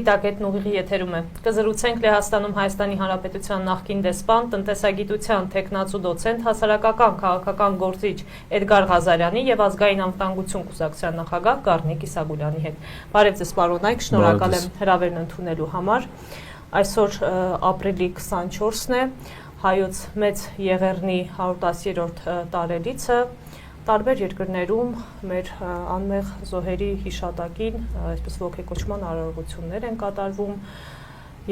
Դիգիտակետն ուղիղի եթերում է։ Կզրուցենք Լեհաստանում Հայաստանի Հանրապետության նախկին դեսպան, տնտեսագիտության թեկնածու դոցենտ, հասարակական քաղաքական գործիչ Էդգար Ղազարյանի եւ ազգային անվտանգություն կուսակցության նախագահ Գառնիկ Իսագուլյանի հետ։ Բարև ձեզ, պարոնայք, շնորհակալ եմ հրավերն ընդունելու համար։ Այսօր ապրիլի 24-ն է, հայոց մեծ Եղեռնի 110-րդ տարելիցը։ Տարբեր երկրներում մեր անմեղ զոհերի հիշատակին այսպես ոգեկոչման արարողություններ են կատարվում,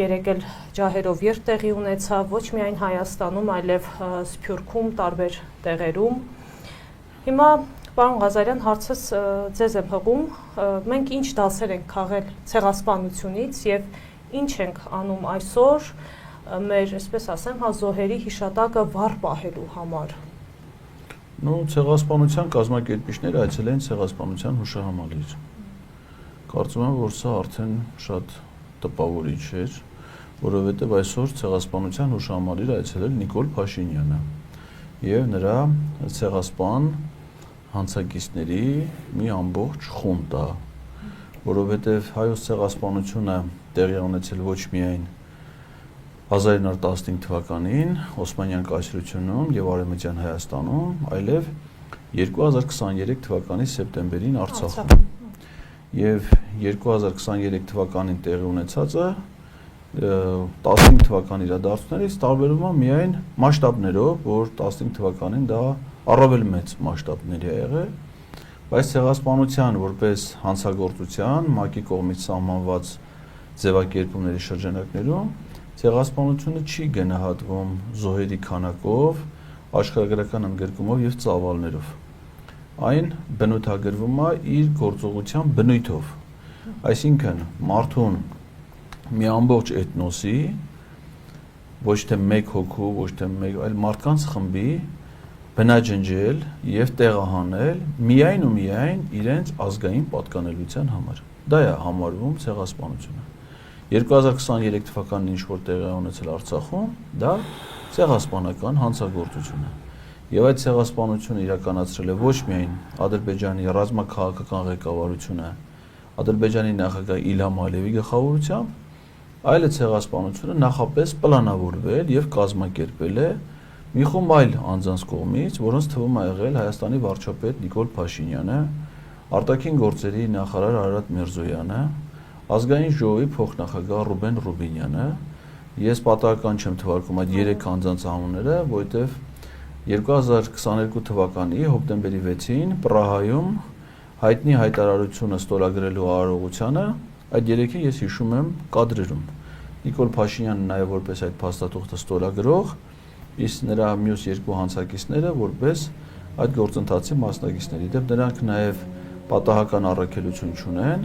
երեկ էլ ջահերով երթ տեղի ունեցավ ոչ միայն Հայաստանում, այլև Սփյուռքում, տարբեր տեղերում։ Հիմա, պարոն Ղազարյան, հարցս ձեզ եմ հղում, մենք ինչ դասեր ենք քաղել ցեղասպանությունից եւ ինչ ենք անում այսօր մեր, այսպես ասեմ, զոհերի հիշատակը վառ պահելու համար։ Ցեղասպանության կազմակերպիչները այցել են ցեղասպանության հուշահամալիր։ Կարծում եմ, որ սա արդեն շատ տպավորիչ էր, որովհետև այսօր ցեղասպանության հուշահամալիր այցելել Նիկոլ Փաշինյանը եւ նրա ցեղասպան հանցագիծների մի ամբողջ խումբ է, որովհետև հայոց ցեղասպանությունը տեղի ունեցել ոչ միայն 1915 թվականին Օսմանյան կայսրությունում եւ Արևմտյան Հայաստանում, այլև 2023 թվականի սեպտեմբերին Արցախում։ Եվ 2023 թվականին տեղի ունեցածը 15 թվականի իրադարձություններից տարբերվում է միայն մասշտաբներով, որ 15 թվականին դա առավել մեծ մասշտաբների է եղել, բայց ցեղասպանության որպես հանցագործության ՄԱԿ-ի կողմից սահմանված ձևակերպումների շրջանակներում ցեղասպանությունը չի գնահատվում զոհերի քանակով, աշխարհագրական ընդգրկումով եւ ծավալներով։ Այն բնութագրվում է իր գործողության բնույթով։ Այսինքն մարդուն մի ամբողջ էթնոսի, ոչ թե մեկ հոգու, ոչ թե մեկ, այլ մարդկանց խմբի բնաջնջել եւ տեղահանել միայն ու միայն իրենց ազգային պատկանելիության համար։ Դա է համարվում ցեղասպանությունը։ 2023 թվականին ինչ-որ տեղի ունեցել Արցախում, դա ցեղասպանական հանցագործություն է։ Եվ այդ ցեղասպանությունը իրականացրել է ոչ միայն Ադրբեջանի ռազմաքաղաքական ղեկավարությունը, Ադրբեջանի նախագահ Իլհամ Ալիևի գլխավորությամբ, այլ ցեղասպանությունը նախապես պլանավորվել եւ կազմակերպել է մի խումբ այլ անձանց կողմից, որոնց թվում է եղել Հայաստանի վարչապետ Նիկոլ Փաշինյանը, արտաքին գործերի նախարար Արարատ Միրզոյանը, Ազգային ժողովի փոխնախագահ Ռուբեն Ռուբինյանը։ Ես պատահական չեմ թվարկում այդ 3 անձանց անունները, որովհետև 2022 թվականի հոկտեմբերի 6-ին Պրահայում հայտնի հայտարարությունը ստորագրելու արարողությանը այդ 3-ը ես հիշում եմ կադրերում։ Նիկոլ Փաշինյանը նաև որպես այդ փաստաթուղթը ստորագրող, իսկ նրա մյուս 2 հանցակիցները որպես այդ գործընթացի մասնակիցներ։ Իդեպ նրանք նաև պատահական առաքելություն չունեն։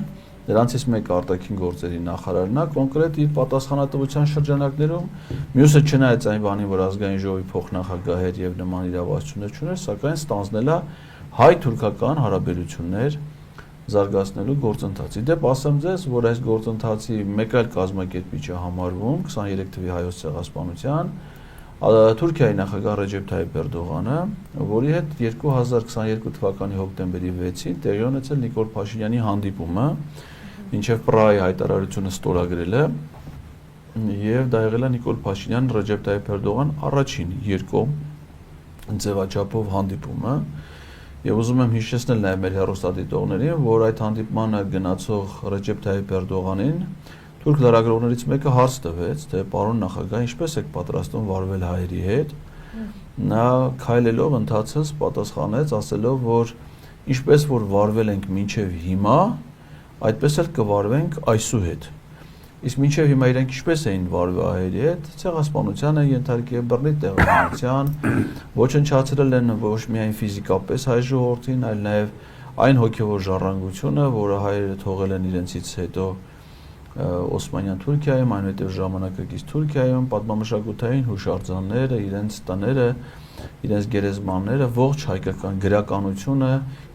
Նրանցից մեկը արտաքին գործերի նախարարն է, կոնկրետ իր պատասխանատվության շրջանակներում, մյուսը չնայած այն բանին, որ ազգային ժողովի փոխնախագահ էր եւ նման իրավասություններ չուներ, սակայն ստանձնել է հայ-թուրքական հարաբերություններ զարգացնելու գործընթաց։ Իդեպ ասեմ ձեզ, որ այս գործընթացի մեկ այլ կազմակերպիչ է համարվում 23 թվականի հայոց ցեղասպանության Թուրքիայի նախագահ Ռեջեփ Թայիփ Էրդողանը, որի հետ 2022 թվականի հոկտեմբերի 6-ին տեղի ունեցել Նիկոլ Փաշինյանի հանդիպումը, ինչև Պրահայի հայտարարությունը ստորագրել է, եւ դա եղել է Նիկոլ Փաշինյան Ռեջեփ Թայիփ Էրդողան առաջին երկկողմ ձևաչափով հանդիպումը, եւ ուզում եմ հիշեցնել նաեւ մեր հեռուստադիտողներին, որ այդ հանդիպմանը գնացող Ռեջեփ Թայիփ Էրդողանին թուրք լրագրողներից մեկը հարց տվեց, թե պարոն նախագահ, ինչպես եք պատրաստվում վարվել հայերի հետ։ Նա քայլելով ընթացած պատասխանեց, ասելով, որ ինչպես որ վարվել ենք մինչև հիմա, այդպես էլ կվարվենք այսուհետ։ Իսկ մինչև հիմա իրենք ինչպես էին վարվել հայերի հետ, ցեղասպանության են ենթարկել, բռնի տեղահանության, ոչնչացրել են ոչ միայն ֆիզիկապես հայ ժողովրդին, այլ նաև այն հոգևոր ժառանգությունը, որը հայերը թողել են իրենցից հետո Օսմանյան Թուրքիայում, այնուհետև ժամանակակից Թուրքիայում, պատմամշակութային հուշարձանները, իրենց տները, իրենց գերեզմանները, ողջ հայկական գրականությունը,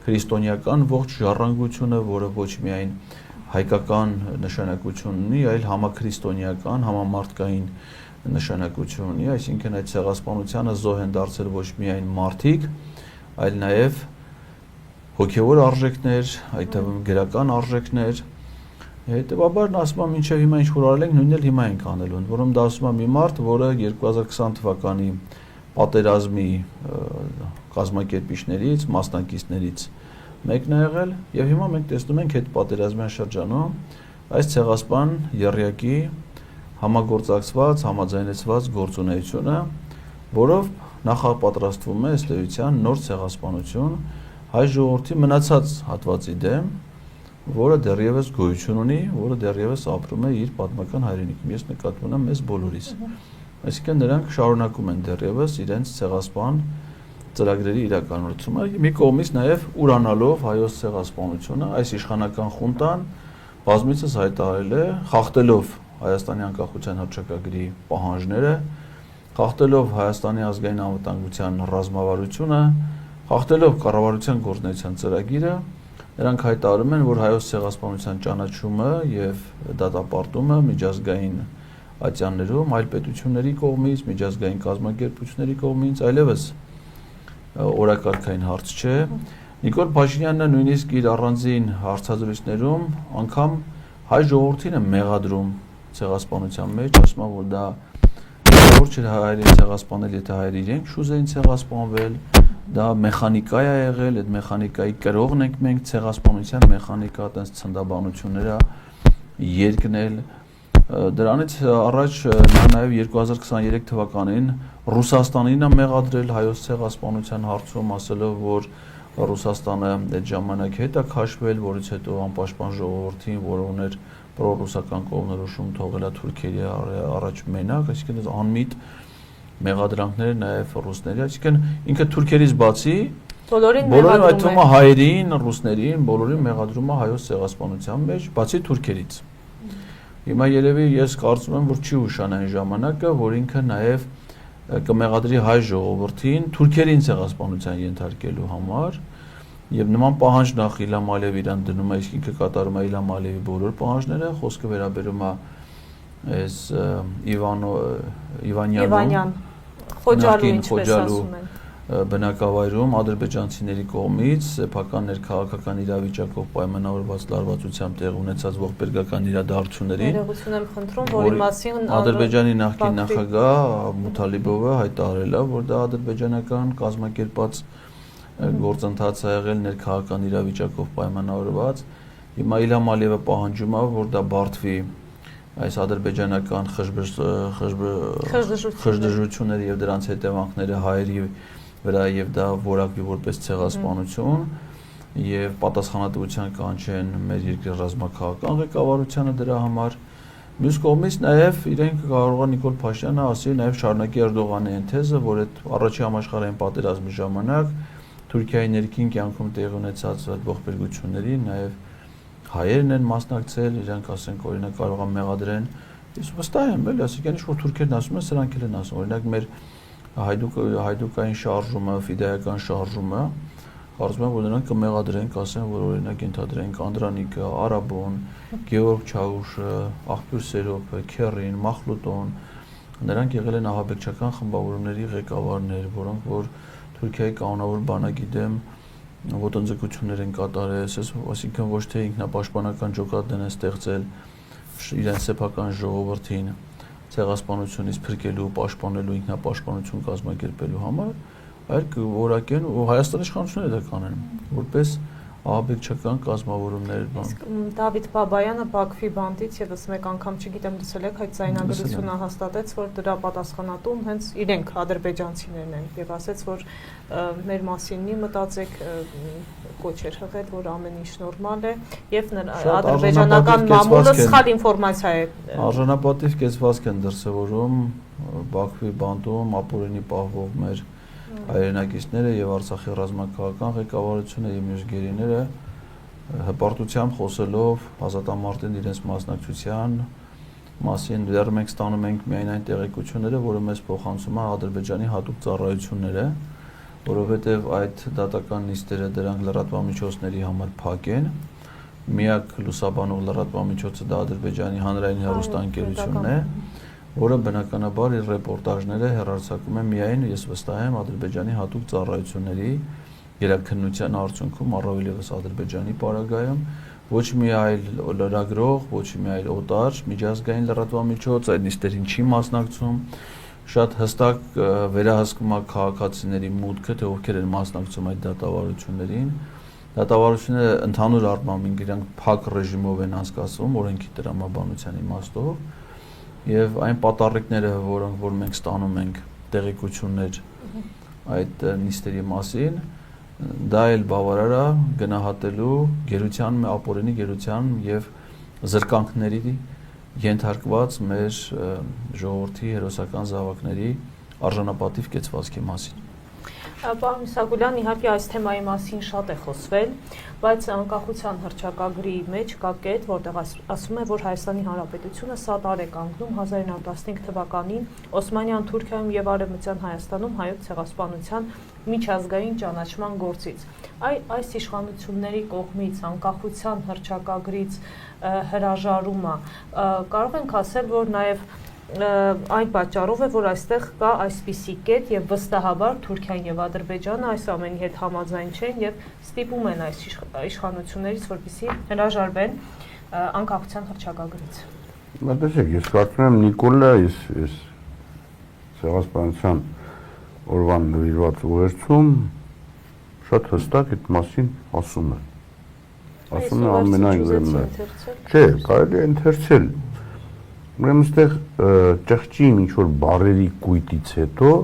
քրիստոնեական ողջ ժառանգությունը, որը ոչ միայն հայկական նշանակություն ունի, այլ համաքրիստոնեական, համամարտկային նշանակություն ունի, այսինքն այդ ցեղասպանությանը զոհ են դարձել ոչ միայն մարդիկ, այլ նաև հոգևոր արժեքներ, այդ թվում գրական արժեքներ, Հետևաբար ասում եմ ինչեւ հիմա ինչ որ արել ենք, նույնն էլ հիմա ենք անելու։ Ընդ որում դա ասում եմ մի մարդ, որը 2020 թվականի պատերազմի կազմակերպիչներից, մասնակիցներից մեկն է եղել եւ հիմա մենք տեսնում ենք այդ պատերազմյան շրջանում այս ցեղասպան եռյակի համագործակցված, համաձայնեցված գործունեությունը, որով նախապատրաստվում է ըստ էության նոր ցեղասպանություն հայ ժողովրդի մնացած հատվածի դեմ, որը դեռևս գոյություն ունի, որը դեռևս ապրում է իր պատմական հայրենիքում։ Ես նկատում եմ մեզ բոլորիս։ Այսինքն նրանք շարունակում են դեռևս իրենց ցեղասպան ծրագրերի իրականացումը, մի կողմից նաև ուրանալով հայոց ցեղասպանությունը, այս իշխանական խունտան բազմիցս հայտարարել է, խախտելով Հայաստանի անկախության հռչակագրի պահանջները, խախտելով Հայաստանի ազգային անվտանգության ռազմավարությունը, խախտելով կառավարության գործունեության ծրագիրը, նրանք հայտարարում են, որ հայոց ցեղասպանության ճանաչումը եւ դատապարտումը միջազգային ատյաններում, այլ պետությունների կողմից, միջազգային կազմակերպությունների կողմից այլևս օրակարգային հարց չէ։ Նիկոլ Փաշինյանը նույնիսկ իր առանձին հարցազրույցներում անգամ հայ ժողովրդին է մեղադրում ցեղասպանության մեջ, ասում է, որ դա որ չէ հայերին ցեղասպանել, եթե հայերը իրենք շուզեին ցեղասպանվել, դա մեխանիկա է եղել, այդ մեխանիկայի կրողն ենք մենք, ցեղասպանության մեխանիկա, այդպես ցնդաբանությունները երկնել։ Դրանից առաջ նա նաև 2023 թվականին Ռուսաստանին է մեղադրել հայոց ցեղասպանության հարցում, ասելով, որ Ռուսաստանը այդ ժամանակ հետ է քաշվել, որից հետո անպաշտպան ժողովրդին, որը ուներ պրոռուսական կողմնորոշում, թողել է Թուրքիայի առաջ մենակ, այսինքն անմիտ մեղադրանքները նաև ռուսների, այսինքն ինքը թուրքերից բացի բոլորին այդ թվում է հայերին, ռուսներին, բոլորին մեղադրում է հայոց ցեղասպանության մեջ, բացի թուրքերից։ Հիմա երևի ես կարծում եմ, որ չի ուշան այն ժամանակը, որ ինքը նաև կմեղադրի հայ ժողովրդին թուրքերին ցեղասպանության ենթարկելու համար եւ նման պահանջ նախ Իլհամ Ալիևը իրան դնում է, իսկ ինքը կատարում է Իլհամ Ալիևի բոլոր պահանջները, խոսքը վերաբերում է այս Իվանյան Խոջալու բնակավայրում ադրբեջանցիների կողմից սեփական ներքաղաքական իրավիճակով պայմանավորված լարվածությամբ տեղ ունեցած ողբերգական իրադարձություններին ներողություն եմ խնդրում, որի մասին Ադրբեջանի նախկին նախագահ Մութալիբովը հայտարարել է, որ դա ադրբեջանական կազմակերպած գործընթաց է եղել ներքաղաքական իրավիճակով պայմանավորված։ Հիմա Իլհամ Ալիևը պահանջում է, որ դա բարդվի այս ադրբեջանական խժդժությունները եւ դրանց հետևանքները հայերի վրա եւ դա որակվի որպես ցեղասպանություն եւ պատասխանատվության կանչեն մեր երկրի ռազմաքաղաքական ղեկավարությանը դրա համար։ Մյուս կողմից նաեւ իրենք կարող է Նիկոլ Փաշինյանը ասի նաեւ շարունակի Էրդողանի այն թեզը, որ այդ առաջի համաշխարհային պատերազմի ժամանակ Թուրքիայի ներքին կյանքում տեղի ունեցած այդ ողբերգությունների նաեւ հայերն են մասնակցել, իրանք ասենք օրինակ կարող են մեղադրեն։ Ես վստահ եմ, էլի, ասիկան ինչ որ թուրքերն ասում են, սրանք էլ են ասում։ Օրինակ մեր հայդուկային շարժումը, ֆիդայական շարժումը, կարծում եմ, որ նրանք կմեղադրեն, կասեն, որ օրինակ ենթադրենք Անդրանիկը, Արաբոն, Գեորգ Չաուշը, Աղբյուր Սերոպը, Քերին, Մախլուտոն, նրանք եղել են ահաբեկչական խմբավորումների ղեկավարներ, որոնք որ Թուրքիայի կանոնավոր բանակի դեմ ոտնձգություններ են կատարել, այսինքն ոչ թե ինքնապաշտպանական ջոկատ են ստեղծել իրենց սեփական ժողովրդին ցեղասպանությունից փրկելու, պաշտպանելու, ինքնապաշտպանություն կազմակերպելու համար, այլ որակեն ու Հայաստանի իշխանությունները դա կանեն, որպես ահաբեկչական կազմավորումներ բան։ Իսկ Դավիթ Բաբայանը Բաքվի բանտից եւս մեկ անգամ չգիտեմ դասել եք, այդ զայնագրությունը հաստատեց, որ դրա պատասխանատուն հենց իրենք ադրբեջանցիներն են եւ ասեց, որ մեր մասին մի մտածեք, կոչ էր հղել, որ ամեն ինչ նորմալ է եւ ադրբեջանական մամուլը սխալ ինֆորմացիա է։ Արժանապատիվ կեցվածք են դրսևորում Բաքվի բանտում ապօրինի պահվող մեր հայրենակիցները եւ Արցախի ռազմաքաղաքական ղեկավարությունը եւ մյուս գերիները հպարտությամբ խոսելով ազատամարտին իրենց մասնակցության մասին դեռ մենք ստանում ենք միայն այն տեղեկությունները, որը մեզ փոխանցում է Ադրբեջանի հատուկ ծառայությունները, որովհետեւ այդ դատական նիստերը դրանք լրատվամիջոցների համար փակ են։ Միակ լուսաբանող լրատվամիջոցը դա Ադրբեջանի հանրային հեռուստաընկերությունն է, որը բնականաբար իր ռեպորտաժները հեռարձակում է միայն, ես վստահ եմ, Ադրբեջանի հատուկ ծառայությունների գերաքննության արդյունքում, առավել ևս Ադրբեջանի պարագայում, ոչ մի այլ լրագրող, ոչ մի այլ օտար միջազգային լրատվամիջոց այդ նիստերին չի մասնակցում, շատ հստակ վերահսկում է քաղաքացիների մուտքը, թե ովքեր են մասնակցում այդ դատավարություններին։ Դատավարությունները ընդհանուր առմամբ իրանք փակ ռեժիմով են անցկացվում, օրենքի տրամաբանության իմաստով, եւ այն պատառիկները, որոնք որ մենք ստանում ենք տեղեկություններ այդ նիստերի մասին, դա էլ բավարար է գնահատելու գերության, ապօրինի գերության եւ զրկանքների ենթարկված մեր ժողովրդի հերոսական զավակների արժանապատիվ կեցվածքի մասին։ Պարոն Իսագուլյան, իհարկե այս թեմայի մասին շատ է խոսվել, բայց անկախության հռչակագրի մեջ կա կետ, որտեղ ասում է, որ Հայաստանի Հանրապետությունը սատար է կանգնում 1915 թվականին Օսմանյան Թուրքիայում եւ Արևմտյան Հայաստանում հայոց ցեղասպանության միջազգային ճանաչման գործից։ Այս իշխանությունների կողմից անկախության հռչակագրից հրաժարումը կարող ենք ասել, որ նաեւ այն պատճառով է, որ այստեղ կա այսպիսի կետ եւ վստահաբար Թուրքիան եւ Ադրբեջանը այս ամենի հետ համաձայն չեն եւ ստիպում են այս իշխանություններից, որպեսզի հրաժարվեն անկախության հռչակագրից։ Մտածեք, ես կարծում եմ Նիկոլը այս ցեղասպանության օրվան նվիրված ուղերձում շատ հստակ այդ մասին ասում է։ Ասում է ամենայն չէ, կարելի է ընթերցել։ Ուրեմն այստեղ ճղճին ինչ-որ բարերի կույտից հետո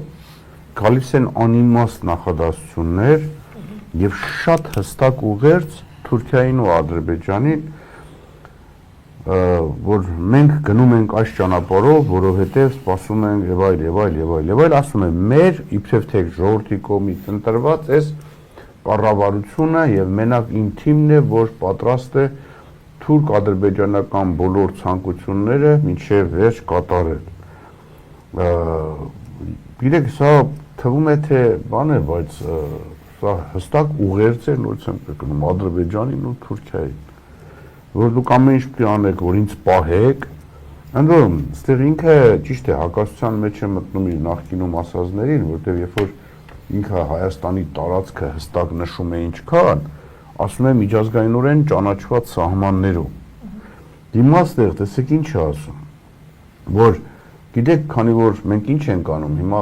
գալիս են անիմաստ նախադասություններ եւ շատ հստակ ուղերձ Թուրքիային ու Ադրբեջանին, որ մենք գնում ենք այս ճանապարհով, որովհետեւ սպասում ենք եւ այլ, ասում են մեր իբրև թե ժողովրդի կողմից ընտրված այս կառավարությունը եւ մենակ իմ թիմն է, որ պատրաստ է թուրք-ադրբեջանական բոլոր ցանկությունները մինչև վերջ կատարել։ Գիտեք, սա թվում է թե բան է, բայց սա հստակ ուղերձ է, նորից եմ կրկնում, Ադրբեջանին ու Թուրքիային, որ դուք ամեն ինչ պետք է անեք, որ ինձ պահեք, ընդ որում, այստեղ ինքը ճիշտ է հակասության մեջ է մտնում իր նախկինում ասածներին, որտեղ երբ որ ինքը Հայաստանի տարածքը հստակ նշում է ինչքան, ասում է միջազգայինորեն ճանաչված սահմաններով։ Հիմա այստեղ տեսեք ինչ է ասում, որ գիտեք, քանի որ մենք ինչ ենք անում, հիմա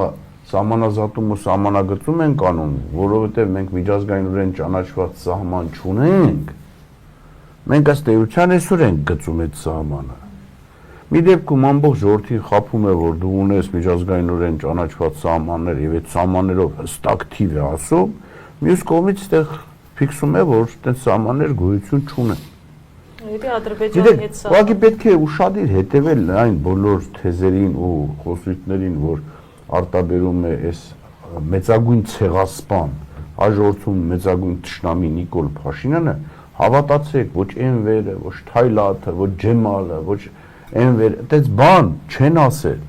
սահմանազատում ու սահմանագծում ենք անում, որովհետև մենք միջազգայինորեն ճանաչված սահման չունենք, մենք ըստ էության այսօր ենք գծում այդ սահմանը։ Մի դեպքում ամբողջ ժողովրդին խաբում է, որ դու ունես միջազգայինորեն ճանաչված սահմաններ եւ այդ սահմաններով հստակ թիվ է ասում, մյուս կողմից այդտեղ ֆիքսում է, որ այդպես սահմաններ գոյություն չունեն։ Եթե Ադրբեջանի հետ սա ուղղակի պետք է ուշադիր հետևել այն բոլոր թեզերին ու խոսույթներին, որ արտաբերում է այս մեծագույն ցեղասպան, հաջորդում մեծագույն թշնամի Նիկոլ Փաշինյանը, հավատացեք, ոչ Էնվերը, ոչ Թայլաթը, ոչ Ջեմալը, ոչ Էնվեր, այդպես բան չեն ասել։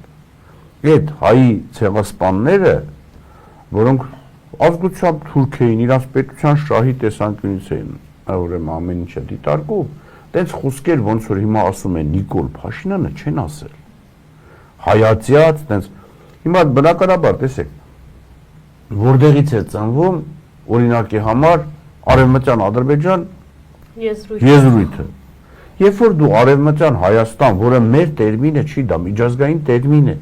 Այդ հայի ցեղասպանները, որոնք ազգությամբ թուրք էին, իրանց պետության շահի տեսանկյունից էին, ուրեմն ամեն ինչը դիտարկում, այդպես խոսքեր ոնց որ հիմա ասում են Նիկոլ Փաշինյանը չեն ասել։ Հայացյաց, այդպես հիմա բնականաբար տեսեք, որտեղից է ծնվում օրինակի համար Արևմտյան Ադրբեջան եզրույթը։ Երբ որ դու Արևմտյան Հայաստան, որը մեր տերմինը չի, դա միջազգային տերմին է։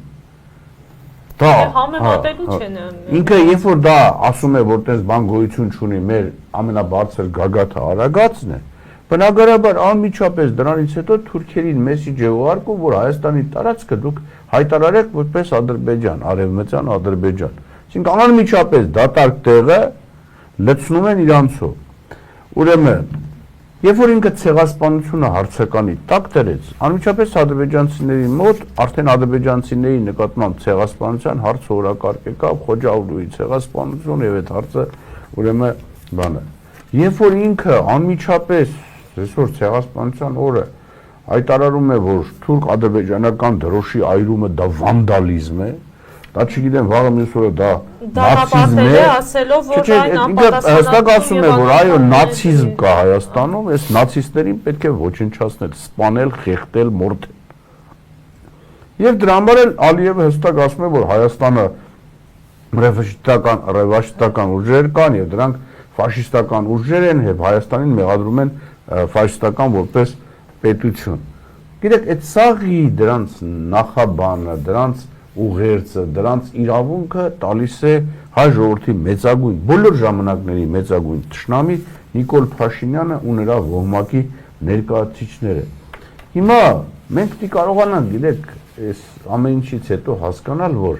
Դա համեմատելու չեն։ Ինքը երբ որ դա ասում է, որ տես բան գոյություն չունի, մեր ամենաբարձր գագաթը Արագածն է, բնականաբար անմիջապես դրանից հետո թուրքերին մեսիջ է ուղարկում, որ Հայաստանի տարածքը դուք հայտարարեք որպես Ադրբեջան, Արևմտյան Ադրբեջան։ Այսինքն անմիջապես դատարկ տեղը լցնում են իրանցով։ Ուրեմն երբ որ ինքը ցեղասպանությունը հարցականի տակ դրեց, անմիջապես ադրբեջանցիների մոտ արդեն ադրբեջանցիների նկատմամբ ցեղասպանության հարցը օրակարգ եկավ, Խոջաուլուի ցեղասպանություն եւ այդ հարցը ուրեմն բանը։ Երբ որ ինքը անմիջապես այսօր ցեղասպանության օրը հայտարարում է, որ թուրք-ադրբեջանական դրոշի այրումը դա վանդալիզմ է, դա չգիտեմ, վաղը մյուս օրը դա նացիզմ է, ասելով, որ այն հստակ ասում է, որ այո, նացիզմ կա Հայաստանում, այս նացիստներին պետք է ոչնչացնել, սպանել, խեղդել, մորթել։ Եվ դրա համար էլ Ալիևը հստակ ասում է, որ Հայաստանը ռևաշտական ուժեր կան եւ դրանք ֆաշիստական ուժեր են եւ Հայաստանին մեղադրում են ֆաշիստական որպես պետություն։ Գիտեք, այդ սաղի դրանց նախաբանը, դրանց ուղերձը, դրանց իրավունքը տալիս է հայ ժողովրդի մեծագույն, բոլոր ժամանակների մեծագույն թշնամի Նիկոլ Փաշինյանը ու նրա ոհմակի ներկայացուցիչները։ Հիմա մենք պիտի կարողանանք, գիտեք, այս ամեն ինչից հետո հասկանալ, որ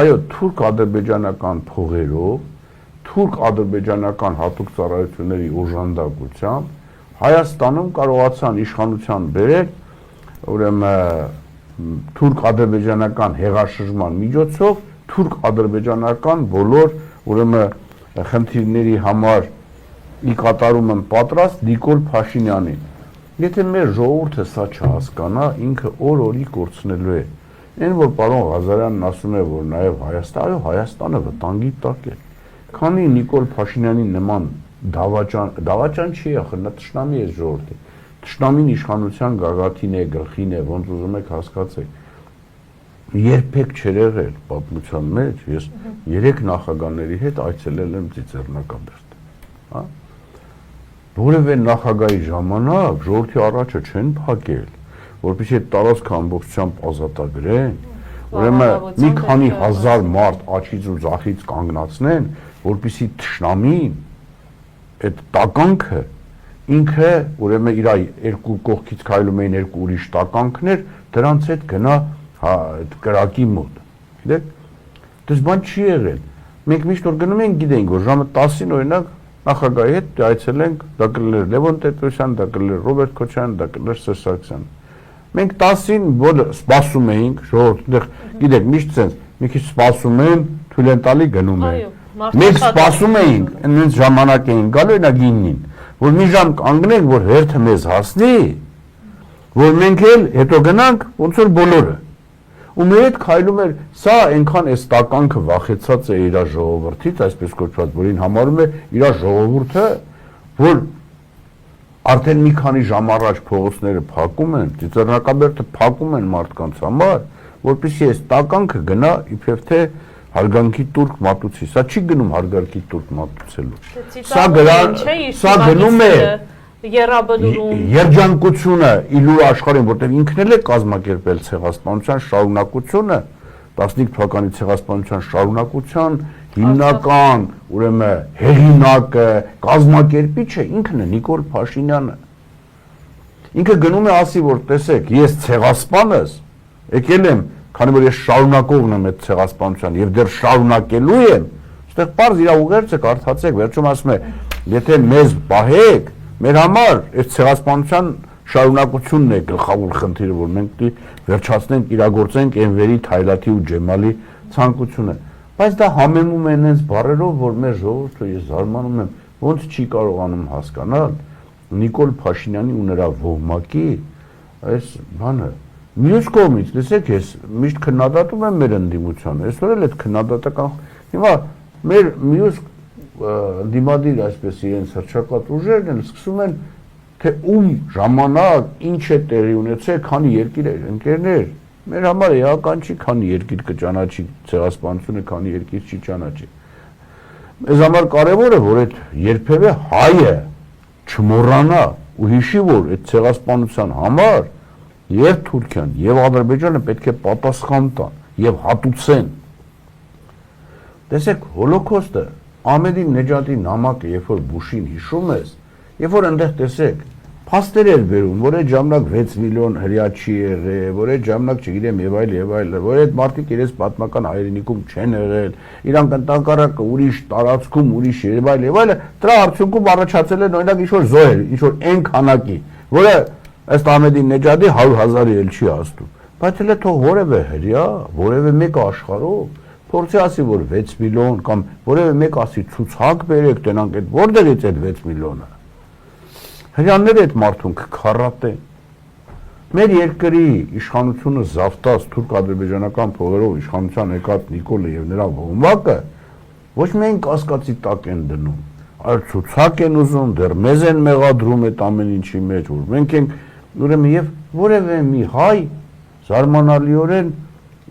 այո, թուրք-ադրբեջանական փողերով, թուրք-ադրբեջանական հատուկ ծառայությունների օժանդակությամբ Հայաստանում կարողացան իշխանության բերել, ուրեմն թուրք-ադրբեջանական հեղաշրջման միջոցով թուրք-ադրբեջանական բոլոր ուրեմն խնդիրների համար ի կատարում են պատրաստ Նիկոլ Փաշինյանին։ Եթե մեր ժողովուրդը սա չհասկանա, ինքը օր-օրի կորցնելու է։ Այն որ պարոն Ղազարյանն ասում է, որ նաև Հայաստանը վտանգի տակ է։ Քանի Նիկոլ Փաշինյանի նման դավաճան չի ախր, նա թշնամի է ժողովրդի։ Թշնամին իշխանության գագաթին է, գլխին է, ոնց ուզում եք հասկացեք։ Երբեք չէր եղել պատմության մեջ, ես 3 նախագահների հետ այցելել եմ Ծիծեռնակաբերդ, հա։ Որևէ նախագահի ժամանակ ժողովրդի առաջը չեն փակել, որպեսզի այդ տարածքը ամբողջությամբ ազատագրեն, ուրեմն մի քանի հազար մարդ աչից ու ձախից կանգնացնեն, որպեսզի թշնամին այդ տականքը ինքը ուրեմն իր երկու կողքից քայլում էին երկու ուրիշ տականքներ, դրանց հետ գնա այդ կրակի մոտ։ Գիտեք, դες բան չի եղել։ Մենք միշտ որ գնում ենք, գիտենք, որ ժամը 10-ին օրինակ նախագահի հետ այցելենք, դա կլներ Լևոն Տեր-Պետրոսյան, դա կլներ Ռոբերտ Քոչարյան, դա կլներ Սերժ Սարգսյան։ Մենք 10-ին բոլ սպասում էինք, ժողովուրդ, գիտեք, միշտ sense, մի քիչ սպասում են, թույլ են տալի գնում են։ Մենք սպասում էինք, այնպես ժամանակ էին գալու նա գինին, որ մի ժամ կանգնենք, որ հերթը մեզ հասնի, որ մենք էլ հետո գնանք, ոնց որ բոլորը։ Ու մեր հետ քայլում էր, սա այնքան էս տականքը վախեցած է իր ժողովրդից, այսպես կոչված, որին համարում է իր ժողովուրդը, որ արդեն մի քանի ժամ առաջ փողոցները փակում են, Ծիծեռնակաբերդը փակում են մարդկանց համար, որպեսզի այս տականքը գնա իբրև թե հարգանքի տուրք մատուցի, սա չի գնում հարգանքի տուրք մատուցելու։ Սա գնում է երջանկությունը իլուր աշխարհին, որտեղ ինքն էլ է կազմակերպել ցեղասպանության շարունակությունը, 15 թվականի ցեղասպանության շարունակության հիմնական, ուրեմն հեղինակը, կազմակերպիչը ինքն է Նիկոլ Փաշինյանը։ Ինքը գնում է ասի, որ տեսեք, ես ցեղասպանս, եկել եմ, քանի որ ես շարունակողն եմ այդ ցեղասպանության եւ դեռ շարունակելու եմ, այստեղ բարձ իր ուղերձը կարդացեք, վերջում ասում է, եթե մեզ պահեք, մեր համար այս ցեղասպանության շարունակությունն է գլխավոր խնդիրը, որ մենք պիտի վերջացնենք, իրագործենք Էնվերի, Թայլաթի ու Ջեմալի ցանկությունը։ Բայց դա համեմում են այնց բառերով, որ մեր ժողովուրդը, ես զարմանում եմ, ոնց չի կարողանում հասկանալ Նիկոլ Փաշինյանի ու նրա ոհմակի այս բանը։ Մյուս կողմից, տեսեք, ես միշտ քննադատում եմ մեր ընդդիմությանը, այսօր էլ այդ քննադատական, հիմա մեր մյուս ընդդիմադիր այսպես իրենց հռչակված ուժերն են սկսում են, թե ում ժամանակ, ինչ է տեղի ունեցել, քանի երկիր է, ընկերներ, մեր համար էական չի, քանի երկիր կճանաչի ցեղասպանությունը, քանի երկիր չի ճանաչի։ Մեզ համար կարևոր է, որ այդ երբևէ հայը չմոռանա ու հիշի, որ այդ ցեղասպանության համար եւ Թուրքիան եւ Ադրբեջանը պետք է պատասխան տան եւ հատուցեն։ Տեսեք, հոլոկոստը Ահմեդի Նեջադի նամակը, երբ որ Բուշին հիշում ես, երբ որ այնտեղ տեսեք, փաստեր էր վերում, որ այդ ժամանակ 6 միլիոն հրյա չի եղել, որ այդ ժամանակ չգիտեմ եւ այլ, որ այդ մարդիկ իրենց պատմական հայրենիքում չեն եղել, իրանք ընդհանրակը ուրիշ տարածքում, ուրիշ եւ այլ, դրա արդյունքում առաջացել են օրինակ ինչ-որ զոհեր, ինչ-որ այն քանակի, որը ըստ Ահմեդի Նեջադի 100,000-ի էլ չի հասնում, բայց հենց թող որևէ հրյա, որևէ մեկը աշխարհով փորձի ասի, որ 6 միլիոն կամ որևէ մեկ ասի ցուցակ բերեք, տենանք այդ որտեղից այդ 6 միլիոնը։ Հրյանները այդ մարդուն կքարատեն։ Մեր երկրի իշխանությունը զավթած թուրք-ադրբեջանական փողերով իշխանության եկած Նիկոլը եւ նրա ոհմակը ոչ միայն կասկածի տակ են դնում, այլ ցուցակ են ուզում, դեռ մեզ են մեղադրում այդ ամեն ինչի մեջ, որ մենք ենք ուրեմն եւ որևէ մի հայ զարմանալիորեն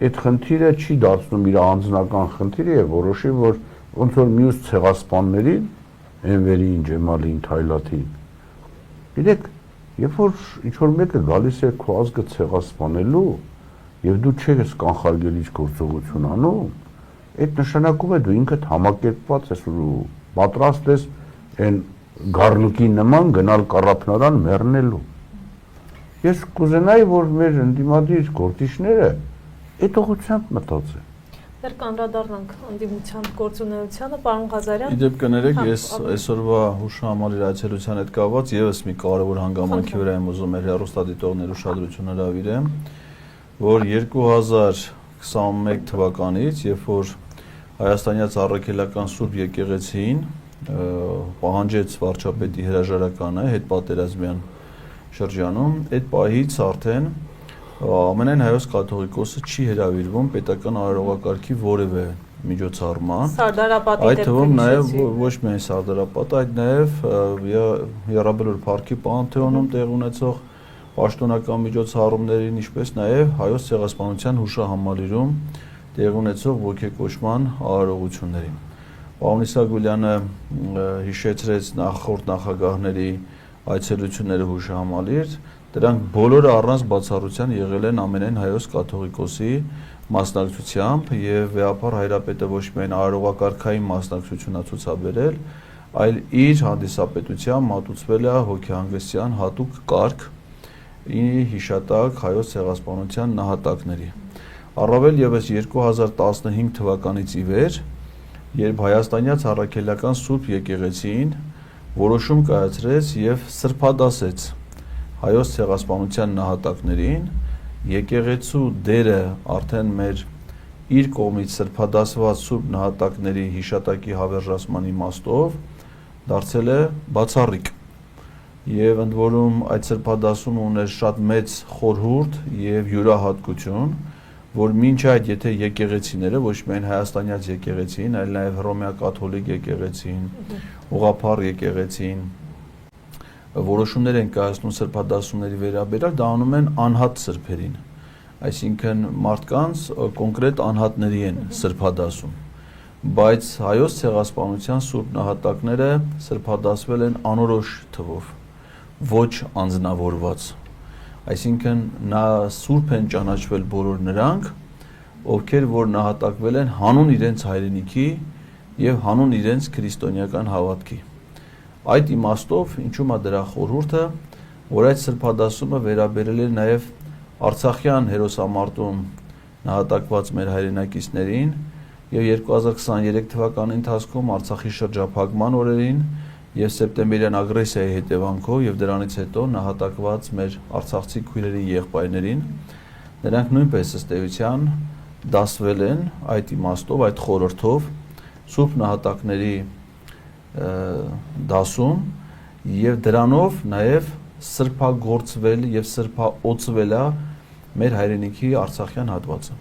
այդ խնդիրը չի դարձնում իր անձնական խնդիրը եւ որոշի, որ ոնց որ մյուս ցեղասպաններին, Էնվերին, Ջեմալին, Թայլաթին, Գիտեք, երբ որ ինչ-որ մեկը գալիս է քո ազգը ցեղասպանելու եւ դու չես կանխարգելիչ գործողություն անում, այդ նշանակում է դու ինքդ համակերպված ես ու պատրաստ ես այն գառնուկի նման գնալ կառափնարան մեռնելու։ Ես կուզենայի, որ մեր ընդդիմադիր գործիչները այդ ուղղությամբ մտածեն։ Դեռ կանդրադառնանք ընդդիմության գործունեությանը, պարոն Ղազարյան։ Իդեպ կներեք, ես այսօրվա հուշահամալիր այցելության հետ կապված եւս մի կարևոր հանգամանքի վրա եմ ուզում մեր հեռուստադիտողների ուշադրությունը հրավիրեմ, որ 2021 թվականից, երբ որ Հայաստանյաց առաքելական Սուրբ եկեղեցին պահանջեց վարչապետի հրաժարականը հետպատերազմյան շրջանում, այդ պահից արդեն ամենայն հայոց կաթողիկոսը չի հրավիրվում պետական արարողակարգի որևէ միջոցառման։ Սարդարապատի այդ թվում նաև ոչ միայն Սարդարապատ, այլ նաև Եռաբլուր парքի Պանթեոնում տեղ ունեցող պաշտոնական միջոցառումներին, ինչպես նաև հայոց ցեղասպանության հուշահամալիրում տեղ ունեցող ոգեկոչման արարողություններին։ Պարոն Իսագուլյանը հիշեցրեց նախորդ նախագահների այցելությունները հուշահամալիր, դրանք բոլորը առանց բացառության եղել են ամենայն հայոց կաթողիկոսի մասնակցությամբ եւ վեհապար հայրապետը ոչ միայն արարողակարգային մասնակցություն է ցուցաբերել, այլ իր հանդիսապետությամբ մատուցվել է հոգեհանգստյան հատուկ կարգ ի հիշատակ հայոց ցեղասպանության նահատակների։ Առավել եւս 2015 թվականից ի վեր, երբ Հայաստանյաց առաքելական Սուրբ եկեղեցին որոշում կայացրեց եւ սրբադասեց հայոց ցեղասպանության նահատակներին, եկեղեցու դերը արդեն մեր իր կողմից սրբադասված սուրբ նահատակների հիշատակի հավերժացման իմաստով դարձել է բացառիկ եւ ընդ որում այդ սրբադասումը ուներ շատ մեծ խորհուրդ եւ յուրահատկություն, որ մինչ այդ եթե եկեղեցիները ոչ միայն հայաստանյաց եկեղեցին, այլ նաեւ հռոմեակաթոլիկ եկեղեցին, ուղղափառ եկեղեցին որոշումներ են կայացնում սրբադասումների վերաբերյալ, դա անում են անհատ սրբերին, այսինքն մարդկանց կոնկրետ անհատների են սրբադասում, բայց հայոց ցեղասպանության սուրբ նահատակները սրբադասվել են անորոշ թվով, ոչ անձնավորված, այսինքն նա սուրբ են ճանաչվել բոլոր նրանք, ովքեր որ նահատակվել են հանուն իրենց հայրենիքի եւ հանուն իրենց քրիստոնեական հավատքի։ Այդ իմաստով ինչու՞մ է դրա խորհուրդը, որ այդ սրբադասումը վերաբերել է նաև Արցախյան հերոսամարտում նահատակված մեր հայրենակիցներին եւ 2023 թվականի ընթացքում Արցախի շրջափակման օրերին եւ սեպտեմբերյան ագրեսիայի հետևանքով եւ դրանից հետո նահատակված մեր արցախցի քույրերի եղբայրներին, նրանք նույնպես ըստ էության դասվել են այդ իմաստով, այդ խորհրդով սուրբ նահատակների դասում եւ դրանով նաեւ սրբագործվել եւ սրբաօծվել է մեր հայրենիքի արցախյան հատվածը։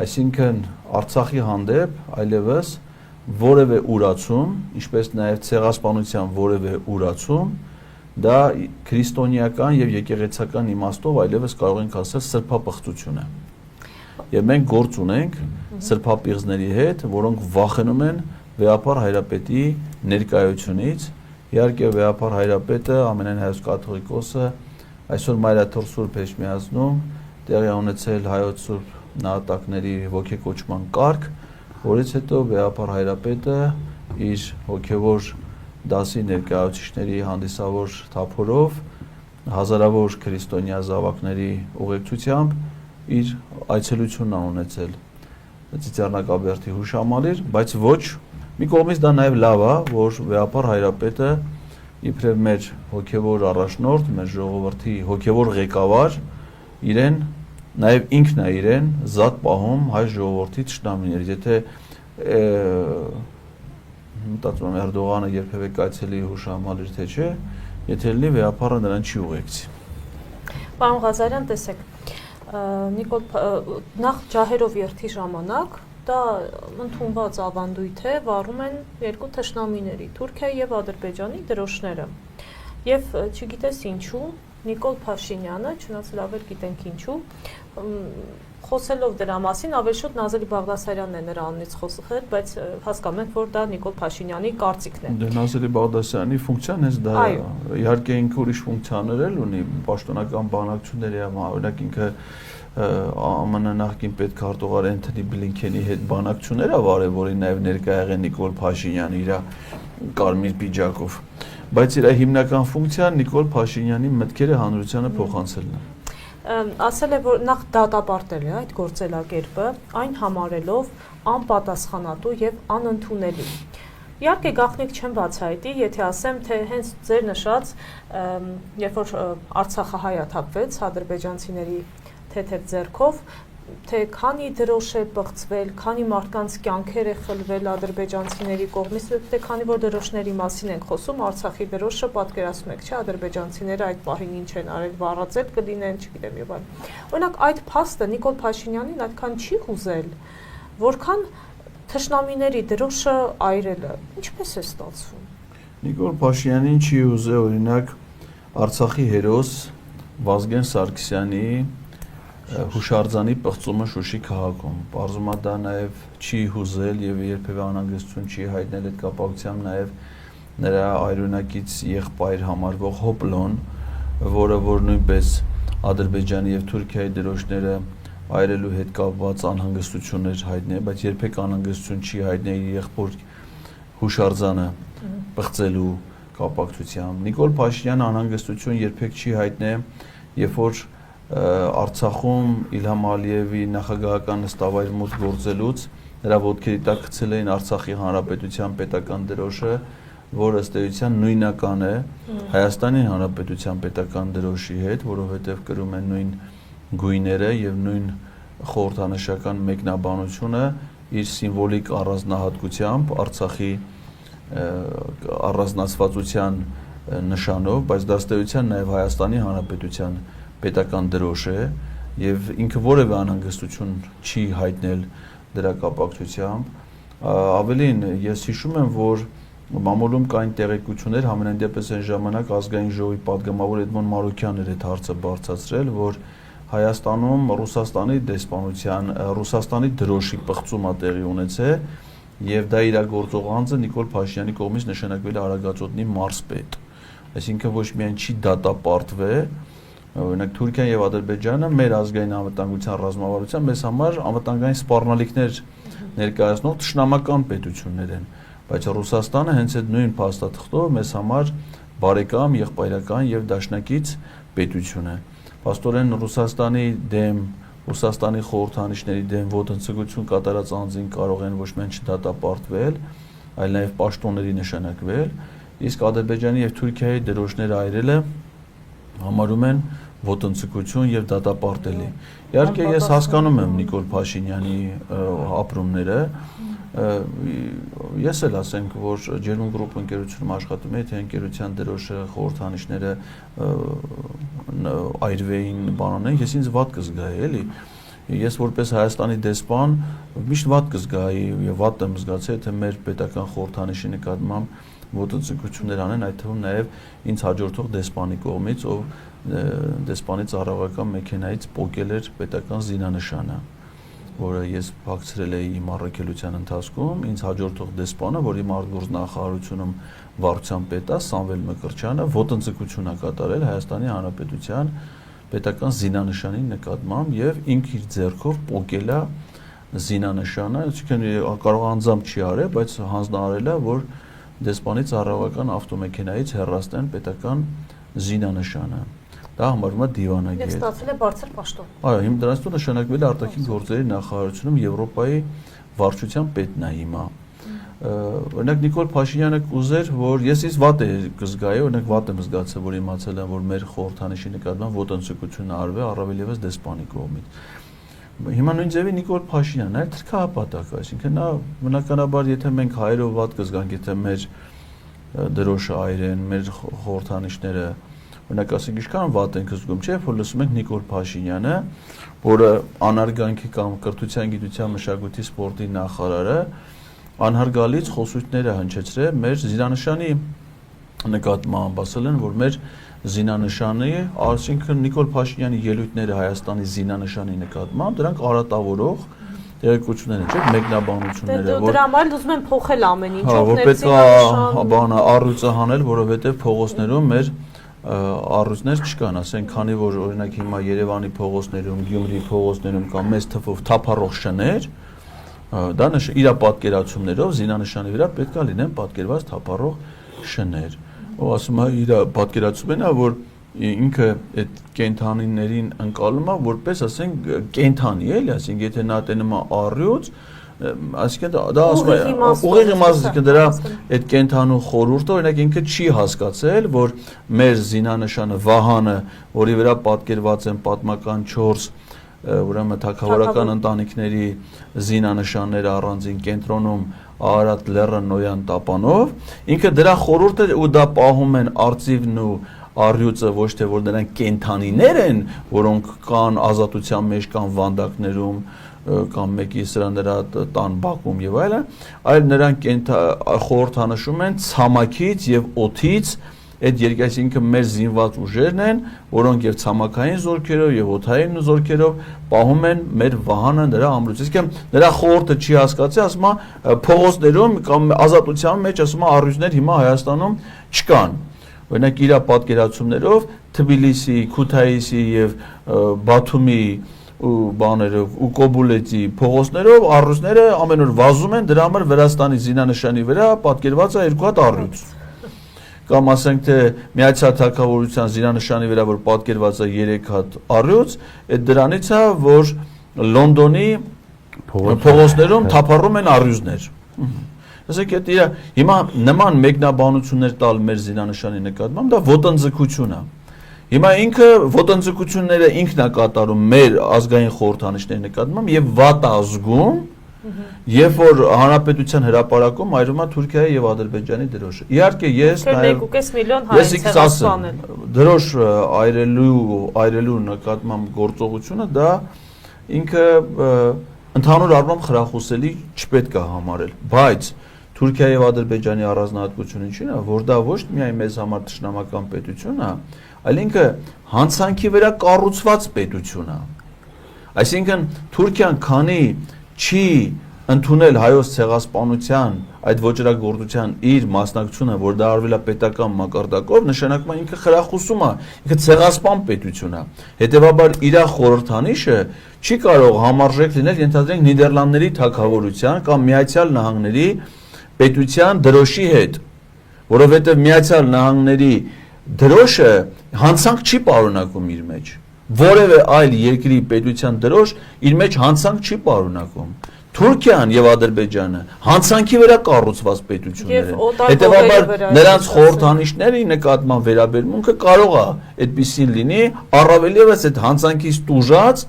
Այսինքն Արցախի հանդեպ այլևս որևէ ուրացում, ինչպես նաեւ ցեղասպանության որևէ ուրացում, դա քրիստոնեական եւ եկեղեցական իմաստով այլևս կարող ենք ասել սրբապղծություն է։ Եվ մենք գործ ունենք սրբապիղձների հետ, որոնք վախենում են վեհապար հայրապետի ներկայությունից, իհարկե վեհապար հայրապետը ամենայն հայոց կաթողիկոսը այսօր Մայրաթոր Սուրբ Էջմիածնում տեղի ունեցել հայոց սուրբ նահատակների ոգեկոչման կարգ, որից հետո վեհապար հայրապետը իր հոգևոր դասի ներկայացուցիչների հանդիսավոր թափորով հազարավոր քրիստոնյա զավակների ուղեկցությամբ իր այցելությունն ունեցել Ծիծեռնակաբերդի հուշամալիր, բայց ոչ մի կողմից դա նաև լավ է, որ վեհապար հայրապետը իբրև մեր հոգևոր առաջնորդ, մեր ժողովրդի հոգևոր ղեկավար, իրեն նաև ինքն է իրեն զատ պահում հայ ժողովրդի թշնամիներից, եթե մտածում եմ Էրդողանը երբևէ կայցելի հուշամալիր թե չէ, եթե լինի վեհապարը նրան չի ուղեկցի։ Պարոն Ղազարյան, տեսեք, Նիկոլ, նախ ջահերով երթի ժամանակ դա ընդունված ավանդույթ է, վառում են երկու թշնամիների, Թուրքիայի եւ Ադրբեջանի դրոշները։ Եվ չգիտես ինչու, Նիկոլ Փաշինյանը, չնայած լավ էլ գիտենք ինչու, խոսելով դրա մասին ավելի շուտ Նազարի Բաղդասարյանն է նրա անունից խոսել, բայց հասկանում ենք, որ դա Նիկոլ Փաշինյանի կարծիքն է։ Դե Նազարի Բաղդասարյանի ֆունկցիան հենց դա է։ Իհարկե ինքը ուրիշ ֆունկցիաներ էլ ունի, պաշտոնական բանակցությունների հետ, օրինակ ինքը ԱՄՆ նախկին պետքարտուղար Էնթոնի Բլինքենի հետ բանակցություններ ա վարել, որի նաև ներկա եղել Նիկոլ Փաշինյանը իր կարմիր պիջակով։ Բայց իր հիմնական ֆունկցիան Նիկոլ Փաշինյանի մտքերը հանրությանը փոխանցելն է։ Ասել է, որ նախ դատապարտել է այդ գործելակերպը, այն համարելով անպատասխանատու եւ անընդունելի։ Իհարկե գաղտնիք չեմ բացահայտի, եթե ասեմ, թե հենց ձեր նշած, երբ որ Արցախը հայաթափվեց ադրբեջանցիների թեթև ձեռքով, թե քանի դրոշ է բղծվել, քանի մարդկանց կյանքեր է խլվել ադրբեջանցիների կողմից, թե քանի որ դրոշների մասին ենք խոսում, Արցախի դրոշը պատկերացնում եք, չէ, ադրբեջանցիները այդ պահին ինչ են արել, վառածել կլինեն, չգիտեմ եւ այլն։ Օրինակ այդ փաստը Նիկոլ Փաշինյանին այդքան չի հուզել, որքան թշնամիների դրոշը այրելը։ Ինչպես է ստացվում։ Նիկոլ Փաշինյանին չի հուզել օրինակ Արցախի հերոս Վազգեն Սարգսյանի հուշարձանի պղծումը Շուշի քաղաքում։ Պարզում է դա նաև չի հուզել եւ երբևէ անհանգստություն չի հայտնել այդ կապակցությամբ նաև նրա այրոնակից եղբայր համարվող Հոպլոն, որը որ նույնպես Ադրբեջանի եւ Թուրքիայի դրոշները այրելու հետ կապված անհանգստություններ հայտնել, բայց երբեք անհանգստություն չի հայտնել իր եղբոր հուշարձանը պղծելու կապակցությամբ։ Նիկոլ Փաշինյանը անհանգստություն երբեք չի հայտնել, երբ որ Արցախում Իլհամ Ալիևի նախագահական նստավայր մուտք գործելուց նրա ոտքերի տակ գցել էին Արցախի Հանրապետության պետական դրոշը, որը ըստ էության նույնական է Հայաստանի Հանրապետության պետական դրոշի հետ, որովհետև կրում են նույն գույները եւ նույն խորհրդանշական մեկնաբանությունը իր սիմվոլիկ առանձնահատկությամբ Արցախի առանձնացվածության նշանով, բայց դա ըստ էության նաեւ Հայաստանի Հանրապետության պետական դրոշ է եւ ինքը որևէ անհանգստություն չի հայտնել դրա կապակցությամբ։ Ավելին, ես հիշում եմ, որ մամուլում կային տեղեկություններ, համենայն դեպս այն ժամանակ ազգային ժողովի падգամավոր Էդմոն Մարուկյանն էր այդ հարցը բարձրացրել, որ Հայաստանում Ռուսաստանի դեսպանության, Ռուսաստանի դրոշի պղծումը տեղի ունեցել եւ դա իրագործող անձը Նիկոլ Փաշինյանի կողմից նշանակվել է Արագածոտնի մարզպետ։ Այսինքն ոչ միայն չի դատապարտվել, օրինակ Թուրքիան եւ Ադրբեջանը մեր ազգային անվտանգության ռազմավարության մեզ համար անվտանգային սպառնալիքներ ներկայացնող թշնամական պետություններ են, բայց Ռուսաստանը հենց այդ նույն փաստաթղթով մեզ համար բարեկամ, եղբայրական եւ դաշնակից պետություն է։ Պաստորեն Ռուսաստանի դեմ, Ռուսաստանի խորհրդանիշների դեմ ոտնձգություն կատարած անձին կարող են ոչ միայն չդատապարտվել, այլ նաեւ պաշտոնների նշանակվել, իսկ Ադրբեջանի եւ Թուրքիայի դրոշները այրելը համարում են ոտնձգություն եւ դատապարտելի։ Իհարկե ես հասկանում եմ Նիկոլ Փաշինյանի ապրումները։ Ես էլ ասենք, որ Ջերմուն գրուպ ընկերությունում աշխատում եմ, թե ընկերության դրոշը խորհրդանիշները այրվեին, բանանեն, ես ինձ վատ կզգայի, էլի։ Ես որպես Հայաստանի դեսպան միշտ վատ կզգայի եւ վատ եմ զգացել, թե մեր պետական խորհրդանիշի նկատմամբ ոտնձգություններ անեն, այդ թվում նաև ինձ հաջորդող դեսպանի կողմից, ով դեսպանի ծառայողական մեքենայից պոկել էր պետական զինանշանը, որը ես փակցրել էի իմ առաքելության ընթացքում, ինձ հաջորդող դեսպանը, որի արտգործ նախարարությունում վարչության պետ է Սամվել Մկրտչյանը, ոտնձգություն է կատարել Հայաստանի Հանրապետության պետական զինանշանի նկատմամբ եւ ինքը իր ձեռքով պոկել է զինանշանը, այսինքն կարող անձամբ չի արել, բայց հանձնարարել է, որ դեսպանի ծառայողական ավտոմեքենայից հեռացնեն պետական զինանշանը։ Դա համարվում է դիվանագետ։ Եվ ստացել է բարձր պաշտոն։ Այո, հիմա դրանից նշանակվել է արտաքին գործերի նախարարությունում Եվրոպայի վարչության պետն է հիմա։ Օրինակ Նիկոլ Փաշինյանը կուզեր, որ ես ինձ վատ կզգայի, օրինակ վատ եմ զգացել, որ իմացել եմ, որ մեր խորհրդանիշի նկատմամբ ոտնձգություն արվել առավել եւս դեսպանի կողմից։ Հիմա նույն ձևի Նիկոլ Փաշինյանն էլ թրքահապատակ է, այսինքն նա բնականաբար եթե մենք հայերով վատ կզգանք, եթե մեր դրոշը այրեն, մեր խորհրդանիշները, օրինակ ասենք ինչքան վատ ենք զգում, չէ՞, որ լսում ենք Նիկոլ Փաշինյանը, որը անարգանքի կամ կրթության, գիտության, մշակույթի, սպորտի նախարարը անհարգալից խոսույթներ է հնչեցրել մեր զինանշանի նկատմամբ, ասել են, որ մեր զինանշանի, այսինքն Նիկոլ Փաշինյանի ելույթները Հայաստանի զինանշանի նկատմամբ, դրանք արատավորող տեղեկություններ են, չէ՞, մեկնաբանությունները, որ դրա համար ուզում են փոխել ամեն ինչ, օգնել զինանշան, բանը առույցը հանել, որովհետև փողոցներում մեր առույցներ չկան, ասենք, քանի որ օրինակ հիմա Երևանի փողոցներում, Գյումրի փողոցներում կան մեծ թվով թափառող շներ, դա իր պատկերացումներով զինանշանի վրա պետք է լինեն պատկերված թափառող շներ։ Ու ասում է իր պատկերացումն է, որ ինքը այդ կենթանիներին ընկալում է որպես, ասենք, կենթանի, էլի, ասենք, եթե նա տենում է առյուծ, այսինքն դա ասում է ուղիղ իմաստով դրա այդ կենթանու խորհուրդը օրինակ ինքը չի հասկացել, որ մեր զինանշանը Վահանը, որի վրա պատկերված են պատմական 4 ուրեմն թագավորական ընտանիքների զինանշանները առանձին կենտրոնում Արարատ Լեռը Նոյան տապանով, ինքը դրա խորհուրդը ու դա պահում են արծիվն ու առյուծը ոչ թե որ դրանք կենթանիներ են, որոնք կան ազատության մեջ, կան վանդակներում, կամ մեկի սրանera տան բակում եւ այլն, այլ նրանք խորհրդանշում են ցամաքից եւ օդից այդ երկայնքը մեր զինված ուժերն են, որոնք եւ ցամաքային զորքերով եւ օդային զորքերով պահում են մեր Վահանը նրա ամրոցից։ Իսկ նրա խորհուրդը չի հասկացի, ասում է փողոցներում կամ ազատության մեջ ասում է առյուծներ հիմա Հայաստանում չկան։ Օրինակ իր պատկերացումներով Թբիլիսի, Քութայիսի եւ Բաթումի ու բաներով ու Կոբուլետի փողոցներով առյուծները ամեն օր վազում են, դրա համար Վրաստանի զինանշանի վրա պատկերված է 2 հատ առյուծ։ Կամ ասենք թե Միացյալ Թագավորության զինանշանի վրա որ պատկերված է 3 հատ առյուծ, այդ դրանից է որ Լոնդոնի փողոցներում թափառում են առյուծներ։ Ասենք այդ իր հիմա նման մեկնաբանություններ տալ մեր զինանշանի նկատմամբ դա ոտնձգություն է։ Հիմա ինքը ոտնձգությունները ինքն է կատարում մեր ազգային խորհրդանիշների նկատմամբ եւ վատ ազգում, երբ որ հանրապետության հրապարակում այրում է Թուրքիայի եւ Ադրբեջանի դրոշը։ Իհարկե ես նաեւ 2.5 միլիոն հայ ցեղասպանել։ Դրոշ այրելու նկատմամբ գործողությունը դա ինքը ընդհանուր առմամբ խրախուսելի չպետք է համարել, բայց Թուրքիայի եւ Ադրբեջանի առանձնահատկությունը ինչին է, որ դա ոչ միայն մեզ համար ճշնամական պետություն է, այլ ինքը հանցանքի վրա կառուցված պետություն է։ Այսինքն Թուրքիան քանի չի ընդունել հայոց ցեղասպանության այդ ոճրագործության իր մասնակցությունը, որ դա արվել է պետական մակարդակով, նշանակում է ինքը խրախուսում է, ինքը ցեղասպան պետություն է։ Հետևաբար իր խորհրդանիշը չի կարող համարժեք լինել ենթադրենք Նիդերլանդների թագավորության կամ Միացյալ Նահանգների պետության դրոշի հետ, որովհետև Միացյալ Նահանգների դրոշը հանցանք չի պարունակում իր մեջ։ Որևէ այլ երկրի պետության դրոշ իր մեջ հանցանք չի պարունակում։ Թուրքիան եւ Ադրբեջանը հանցանքի վրա կառուցված պետություններ են։ Հետևաբար նրանց խորհրդանիշների նկատմամբ վերաբերմունքը կարող է այդպեսին լինի, առավել եւս այդ հանցանքից տուժած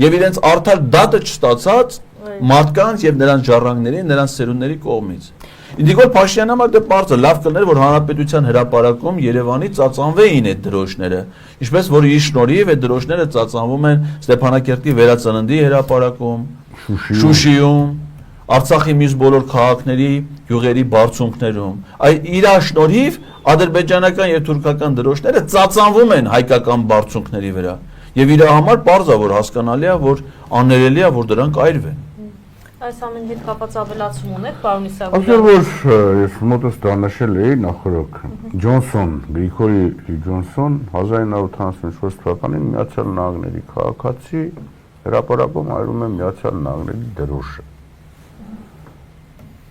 եւ իրենց արդար դատը չստացած մարդկանց եւ նրանց ժառանգների, նրանց սերունդների կողմից։ Նիկոլ Փաշինյանը համար դե բարձր լավ կներ, որ հանրապետության հրապարակում Երևանի ծածանվեին այդ դրոշները, ինչպես որ իր շնորհիվ այդ դրոշները ծածանվում են Ստեփանակերտի վերածննդի հրապարակում, Շուշիում, Արցախի մյուս բոլոր քաղաքների, յուղերի բարձունքներում։ Այդ իր շնորհիվ ադրբեջանական եւ թուրքական դրոշները ծածանվում են հայկական բարձունքների վրա։ Եվ իր համար բարձր որ հասկանալի է, որ աներելի է, որ դրանք այրվեն։ Այս ամենի հետ կապված ավելացում ունեք, պարոն Իսագոյան։ Ասեմ որ ես մոտս դա նշել էի նախորդ Ջոնսոն, Գրիգորի Ջոնսոն 1974 թվականին Միացյալ Նահանգների քաղաքացի հրապարակում այրում է Միացյալ Նահանգների դրոշը։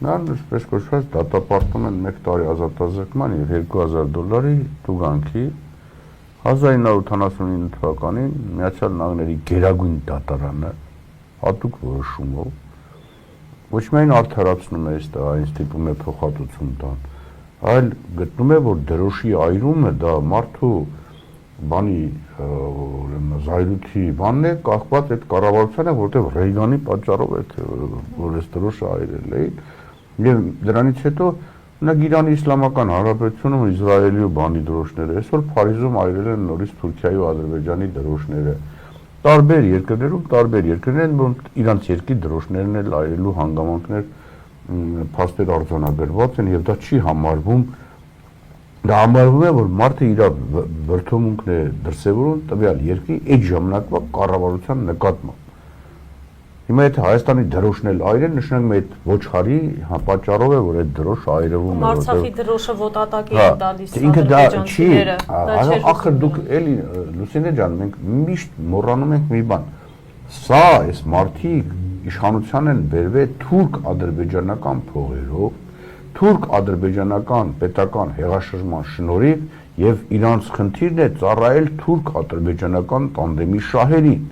Նրան այսպես կոչված դատապարտում են 1 տարի ազատազրկման եւ $2000 տուգանքի 1979 թվականին Միացյալ Նահանգների գերագույն դատարանը հատուկ որոշումով ոչ միայն արդարացնում է այստեղ այն ստիպում է փոխհատուցում տան, այլ գտնում է որ դրոշի այրումը դա մարդու բանի զայրույթի բանն է կախված այդ կառավարությանը, որտեղ Ռեյգանի պատճառով է որ այս դրոշը այրել է եւ դրանից հետո Նակ Իրանի Իսլամական Հանրապետությունում Իսրայելի ու բանի դրոշները, այսօր Փարիզում այրել են նորից Թուրքիայի ու Ադրբեջանի դրոշները։ Տարբեր երկրներ են, որ իրանց երկրի դրոշներն էլ այրելու հանգամանքներ փաստեր արձանագրված են եւ դա չի համարվում Դա համարվում է, որ մարդը իր վրդովմունքն է դրսևորում տվյալ երկրի այդ ժամանակվա կառավարության նկատմամբ։ Հիմա եթե Հայաստանի դրոշն էլ այր է, նշանակում է այդ ոչխարի պատճառով է, որ այդ դրոշը այրվում է, Արցախի դրոշը ոտատակի է տալիս ինքը դա չի, ադրբեջանցիները, ախր դուք էլի Լուսինե ջան, մենք միշտ մոռանում ենք մի բան։ Սա այս մարդիկ իշխանության են բերվել թուրք-ադրբեջանական փողերով, թուրք-ադրբեջանական պետական հեղաշրջման շնորհիվ եւ իրանց խնդիրն է ծառայել թուրք-ադրբեջանական տանդեմի շահերին։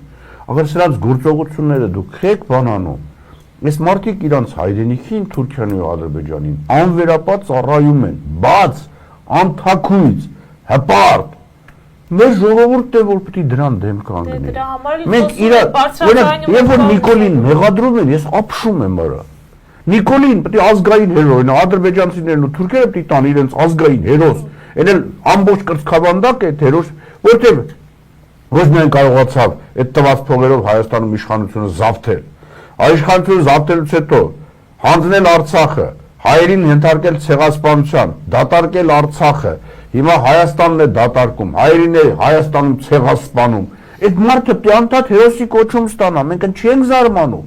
Ախր սրանց գործողությունները դուք եք բանանում, այս մարդիկ իրանց հայրենիքին Թուրքիան ու Ադրբեջանին անվերապատ ծառայում են, բաց, անթաքույց, հպարտ։ Մեր ժողովուրդն է, որ պետք է դրան դեմ կանգնի։ Դրա համար էլ Մենք երբ որ Նիկոլին մեղադրում են, ես ապշում եմ արա։ Նիկոլին պետք է ազգային հերոյ է, ադրբեջանցիներն ու թուրքերը պետք է տան իրենց ազգային հերոս։ Էն էլ ամբողջ կրծքավանդակ է հերոս, որտեղ ոչ միայն կարողացավ այդ տված փողերով Հայաստանում իշխանությունը զավթել, այլ իշխանությունը զավթելուց հետո հանձնել Արցախը, հայերին ենթարկել ցեղասպանության, դատարկել Արցախը, հիմա Հայաստանն է դատարկում, հայերին է Հայաստանում ցեղասպանում։ Այդ մարդը պետք է անդադ հերոսի կոչում ստանա, մենք չենք զարմանում։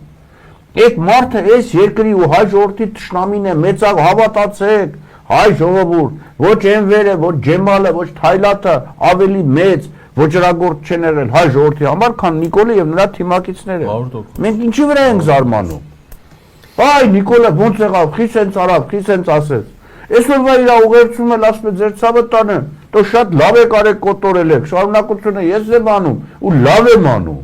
Այդ մարդը այս երկրի ու հայ ժողովրդի թշնամին է, մեծավ հավատացեք, հայ ժողովուրդ, ոչ Էնվերը, ոչ Ջեմալը, ոչ Թայլաթը ավելի մեծ ոչրագործ չեն եղել հայ ժողովրդի համար, քան Նիկոլը եւ նրա թիմակիցները։ Մենք ինչի վրա ենք զարմանում։ Այ Նիկոլը ոնց եղավ, խի սենց արավ, խի սենց ասեց։ Այսօրվա իր ուղերձում էլ ասում է ձեր ցավը տանեմ, դու շատ լավ եք արեք կոտորել եք, շարունակությունը ես եմ անում ու լավ եմ անում։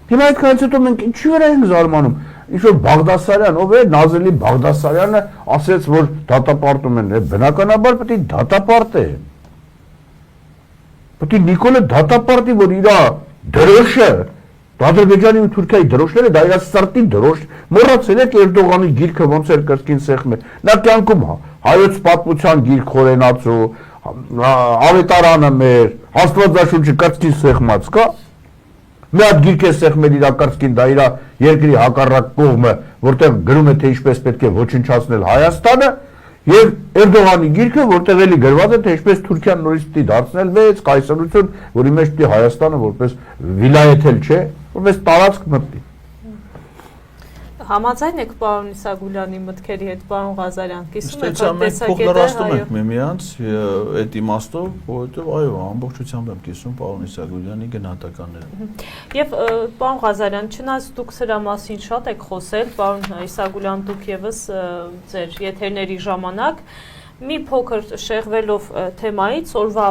Հիմա այդքանից հետո մենք ինչի վրա ենք զարմանում։ Ինչ որ Բաղդասարյան, ով է Նազելի Բաղդասարյանը ասեց, որ դատապարտում են, բնականաբար պետք է դատապարտե։ Պետք է Նիկոլը դատապարտի, որ իր դրոշը, Ադրբեջանի ու Թուրքիայի դրոշները, դա իր սրտի դրոշ, մոռացել եք Էրդողանի գիրքը ոնց էր կրկին սեղմել։ Նա կյանքում հայոց պատմության գիրք խորենացու, ավետարանը մեր, Աստվածաշունչը կրկին սեղմած կա։ Մի հատ գիրք է սեղմել իր կրկին, դա իր երկրի հակառակ կողմը, որտեղ գրում է թե ինչպես պետք է ոչնչացնել Հայաստանը, եւ Էրդողանի գիրքը, որտեղ էլի գրված է թե ինչպես Թուրքիան նորից պիտի դարձնել մեծ կայսրություն, որի մեջ պիտի Հայաստանը որպես վիլայեթ էլ չէ, որպես տարածք մտնի։ Համաձայն եք պարոն Իսագուլյանի մտքերի հետ, պարոն Ղազարյան, կիսում եք փոխլրացնում ենք միմյանց այդ իմաստով, որովհետև այո, ամբողջությամբ եմ կիսում պարոն Իսագուլյանի գնահատականները։ Եվ պարոն Ղազարյան, չնայած դուք սրա մասին շատ եք խոսել, պարոն Իսագուլյան, դուք եւս ձեր եթերների ժամանակ մի փոքր շեղվելով թեմայից, օրվա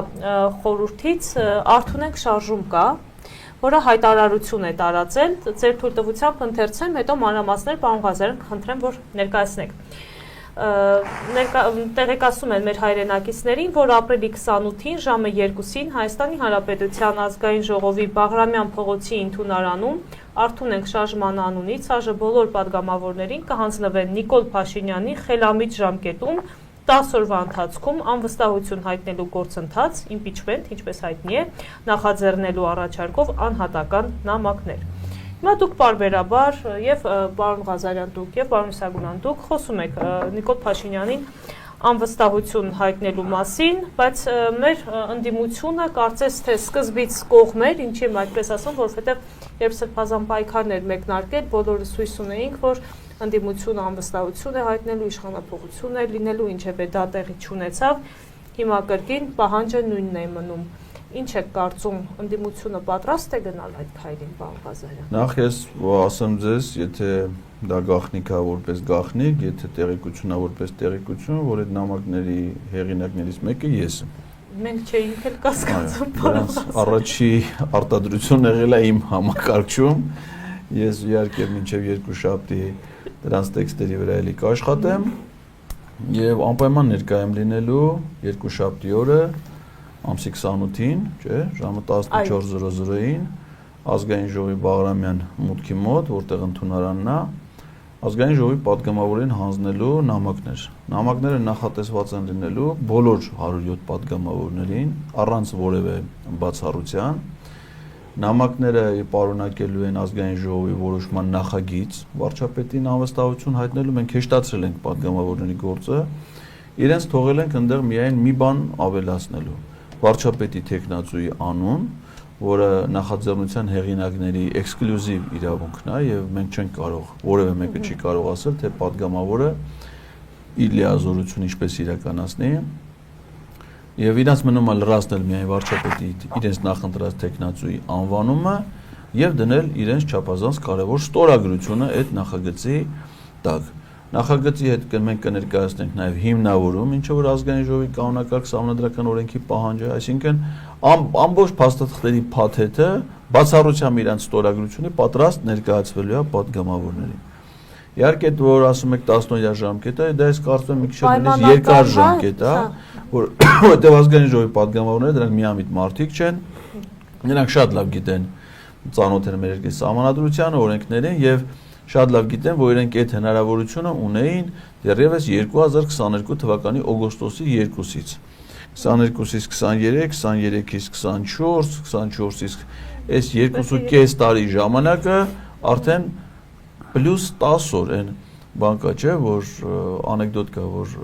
խորհրդից Արթունենք շարժում կա, որը հայտարարություն է տարածել, ձեր թույլտվությամբ ընթերցեմ, հետո մանրամասներ պարոն Ղազարյան կխնդրեմ, որ ներկայացնեք։ Տեղեկացում են մեր հայրենակիցներին, որ ապրիլի 28-ին ժամը 2-ին Հայաստանի Հանրապետության ազգային ժողովի Բաղրամյան փողոցի ընդունարանում Արթունենք շարժման անունից ԱԺ բոլոր падգամավորներին կհանձնվեն Նիկոլ Փաշինյանի խելամիտ ժամկետում 10 օրվա ընթացքում անվստահություն հայտնելու գործընթաց, impeachment, ինչպես հայտնի է, նախաձեռնելու առաջարկով անհատական նամակներ։ Հիմա դուք պարբերաբար եւ պարոն Ղազարյան դուք եւ պարոն Իսագուլյան դուք խոսում եք Նիկոլ Փաշինյանին անվստահություն հայտնելու մասին, բայց մեր ընդդիմությունը կարծես թե սկզբից կողմեր, ինչի եմ այդպես ասում, որովհետեւ երբ սրբազան պայքարներ մեկնարկել, բոլորս հույս ունեինք, որ ընդդիմությունը անվստահություն է հայտնելու, իշխանափոխություն է լինելու, ինչևէ դա տեղի չունեցավ, հիմա կրկին պահանջը նույնն է մնում։ Ինչ եք կարծում, ընդդիմությունը պատրաստ է գնալ այդ քայլին, պարոն Ղազարյան։ Նախ ես ասեմ ձեզ, եթե դա գաղտնիք է որպես գաղտնիք, եթե տեղեկությունն է որպես տեղեկություն, որ այդ նամակների հեղինակներից մեկը ես եմ։ Մենք չէինք էլ կասկածում, պարոն Ղազարյան։ Առաջի արտադրությունն եղել է իմ համակարգչում։ Ես իհարկե մինչև երկուշաբթի դրանց տեքստերի վրա էլի կաշխատեմ եւ անպայման ներկայ եմ լինելու երկուշաբթի օրը ամսի 28-ին, չէ, ժամը 14:00-ին ազգային ժողովի Բաղրամյան մուտքի մոտ, որտեղ ընդունարանն է, ազգային ժողովի падգամավորին հանձնելու նամակներ։ Նամակները նախատեսված են լինելու բոլոր 107 падգամավորներին առանց որևէ բացառության։ Նամակները պարունակելու են ազգային ժողովի որոշման նախագիծ, վարչապետին անվստահություն հայտնելու, մենք հեշտացրել ենք падգամավորների գործը իրենց թողել ենք այնտեղ միայն մի բան ավելացնելու վարչապետի տեխնացուի անուն, որը նախաձեռնության հեղինակների էքսկլյուզիվ իրավունքն է եւ մենք չենք կարող, որևէ մեկը չի կարող ասել, թե падգամավորը իր լիազորությունը ինչպես իրականացնի եւ իրանց մնում է լրացնել միայն վարչապետի իրենց նախընտրած տեխնացուի անվանումը եւ դնել իրենց չափազանց կարեւոր ստորագրությունը այդ նախագծի տակ։ Նախագծի հետ մենք կներկայացնենք նաև հիմնավորում, ինչը որ ազգային ժողովի կանոնակարգ սահմանադրական օրենքի պահանջ է, այսինքն ամբողջ փաստաթղթերի փաթեթը բացառությամբ իրանց ստորագրությունը պատրաստ ներկայացվելու է падգամավորներին։ Իհարկե որ ասում եք 10-օրյա ժամկետ է, դա ես կարծում եմ մի քիչ նույնիսկ երկար ժամկետ է, որովհետև ազգային ժողովի падգամավորները դրանք միամիտ մարդիկ չեն, նրանք շատ լավ գիտեն ծանոթ են մեր երկրի սահմանադրությանը, օրենքներին եւ շատ լավ գիտեն, որ իրենք այդ հնարավորությունը ունեին դեռևս 2022 թվականի օգոստոսի 2-ից 22-ից 23, 23-ից 24, 24-ից այս 2.5 տարի ժամանակը արդեն պլյուս 10 օր են բան կա չէ, որ անեկդոտ կա, որ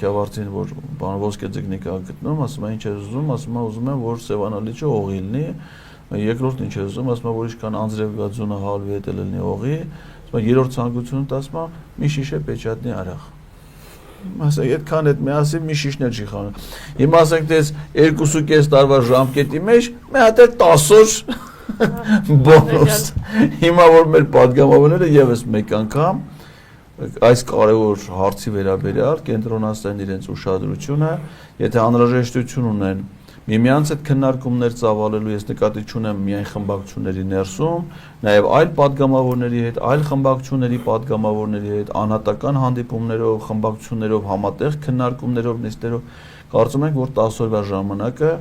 Գավառցին, որ բան ոսկե ձկնիկ ա գտնում, ասում է ինչ է ուզում, ասում է ուզում եմ, որ Սևանալիչը օղի լինի, երկրորդ ինչ է ուզում, ասում է, որ ինչքան անձրև գածունը հալվի հետ լինի օղի, երրորդ ցանկությունը ասում է մի շիշե պեչատնի արախ։ Ասենք այդքան այդ միասին մի շիշներ չի խառնում։ Հիմա ասենք դες 2.5 տարվա ժամկետի մեջ մի հատ է 10 օր բոնուս։ Հիմա որ մեր падգամավորները եւս մեկ անգամ այս կարևոր հարցի վերաբերյալ կենտրոնացնեն իրենց ուշադրությունը, եթե անհրաժեշտություն ունեն միմյանց այդ քննարկումներ ծավալելու, ես նկատի չունեմ միայն խմբակցությունների ներսում, նաև այլ падգամավորների հետ, այլ խմբակցությունների падգամավորների հետ, անհատական հանդիպումներով, խմբակցություններով, համատեղ քննարկումներով, նիստերով, կարծում ենք, որ 10 օրվա ժամանակը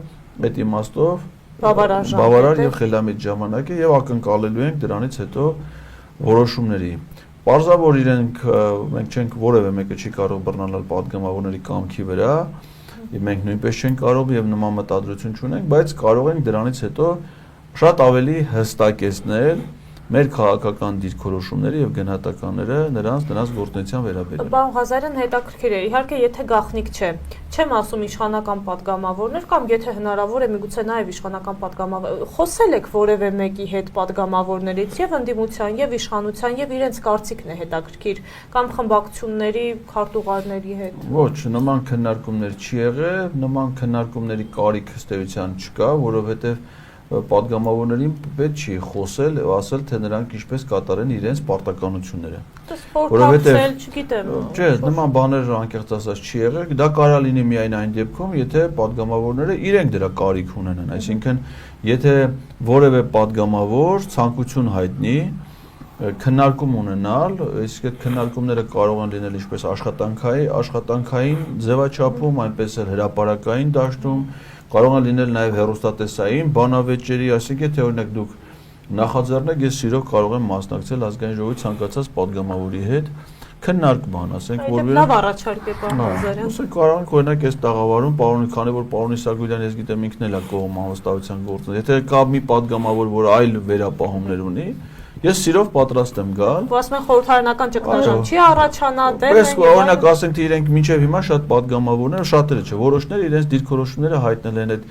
այդ իմաստով բավարար եւ խելամիտ ժամանակ է եւ ակնկալելու ենք դրանից հետո որոշումների։ Պարզավոր իրենք մենք չենք որևէ մեկը չի կարող բռնանալ падգամավորների կամքի վրա, եւ մենք նույնպես չենք կարող եւ նման մտադրություն չունենք, բայց կարող ենք դրանից հետո շատ ավելի հստակեցնել մեր քաղաքական դիրքորոշումները եւ գնահատականները նրանց գործունեության վերաբերյալ։ Պարոն Ղազարյան, հետաքրքիր է, իհարկե եթե գաղտնիք չէ, չեմ ասում իշխանական падգամավորներ կամ եթե հնարավոր է միգուցե նաեւ իշխանական падգամավոր, խոսել եք որևէ մեկի հետ падգամավորներից եւ ընդդիմության եւ իշխանության եւ իրենց կարծիքն է հետաքրքիր կամ խմբակցությունների քարտուղարների հետ։ Ոչ, նման քննարկումներ չի եղել, նման քննարկումների կարիք ըստ էության չկա, որովհետեւ падգամավորներին պետք չի խոսել, ասել թե նրանք ինչպես կատարեն իրենց պարտականությունները։ Որովհետև չգիտեմ։ Չէ, նման բաներ անկեղծ ասած չի եղել, դա կարա լինի միայն այն դեպքում, եթե падգամավորները իրենք դրա կարիք ունենան, այսինքն եթե որևէ падգամավոր ցանկություն հայտնի քննարկում ունենալ, իսկ այդ քննարկումները կարող են լինել ինչպես աշխատանքային ձևաչափում, այնպես էլ հրապարակային դաշտում, կարող են լինել նաև հեռուստատեսային բանավեճերի, այսինքն թե օրինակ դուք նախաձեռնեք, ես սիրով կարող եմ մասնակցել ազգային ժողովի ցանկացած падգամավորի հետ քննարկման, ասենք որ լավ առաջարկ է պարոն Ղազարյան։ Ասենք կարող ենք օրինակ այս տաղավարում պարոն, քանի որ պարոն Իսագուլյան ես գիտեմ ինքն էլ է կողմ անվստահության գործը, եթե կա մի падգամավոր, որ այլ վերապահումներ ունի, ես սիրով պատրաստ եմ գալ։ Ու ասում են խորհրդարանական ճգնաժամ չի առաջանա, դեռ Պես օրինակ ասենք թե իրենք մինչև հիմա շատ падգամավորներ, շատերը չէ, որոշները իրենց դիրքորոշումները հայտնել են այդ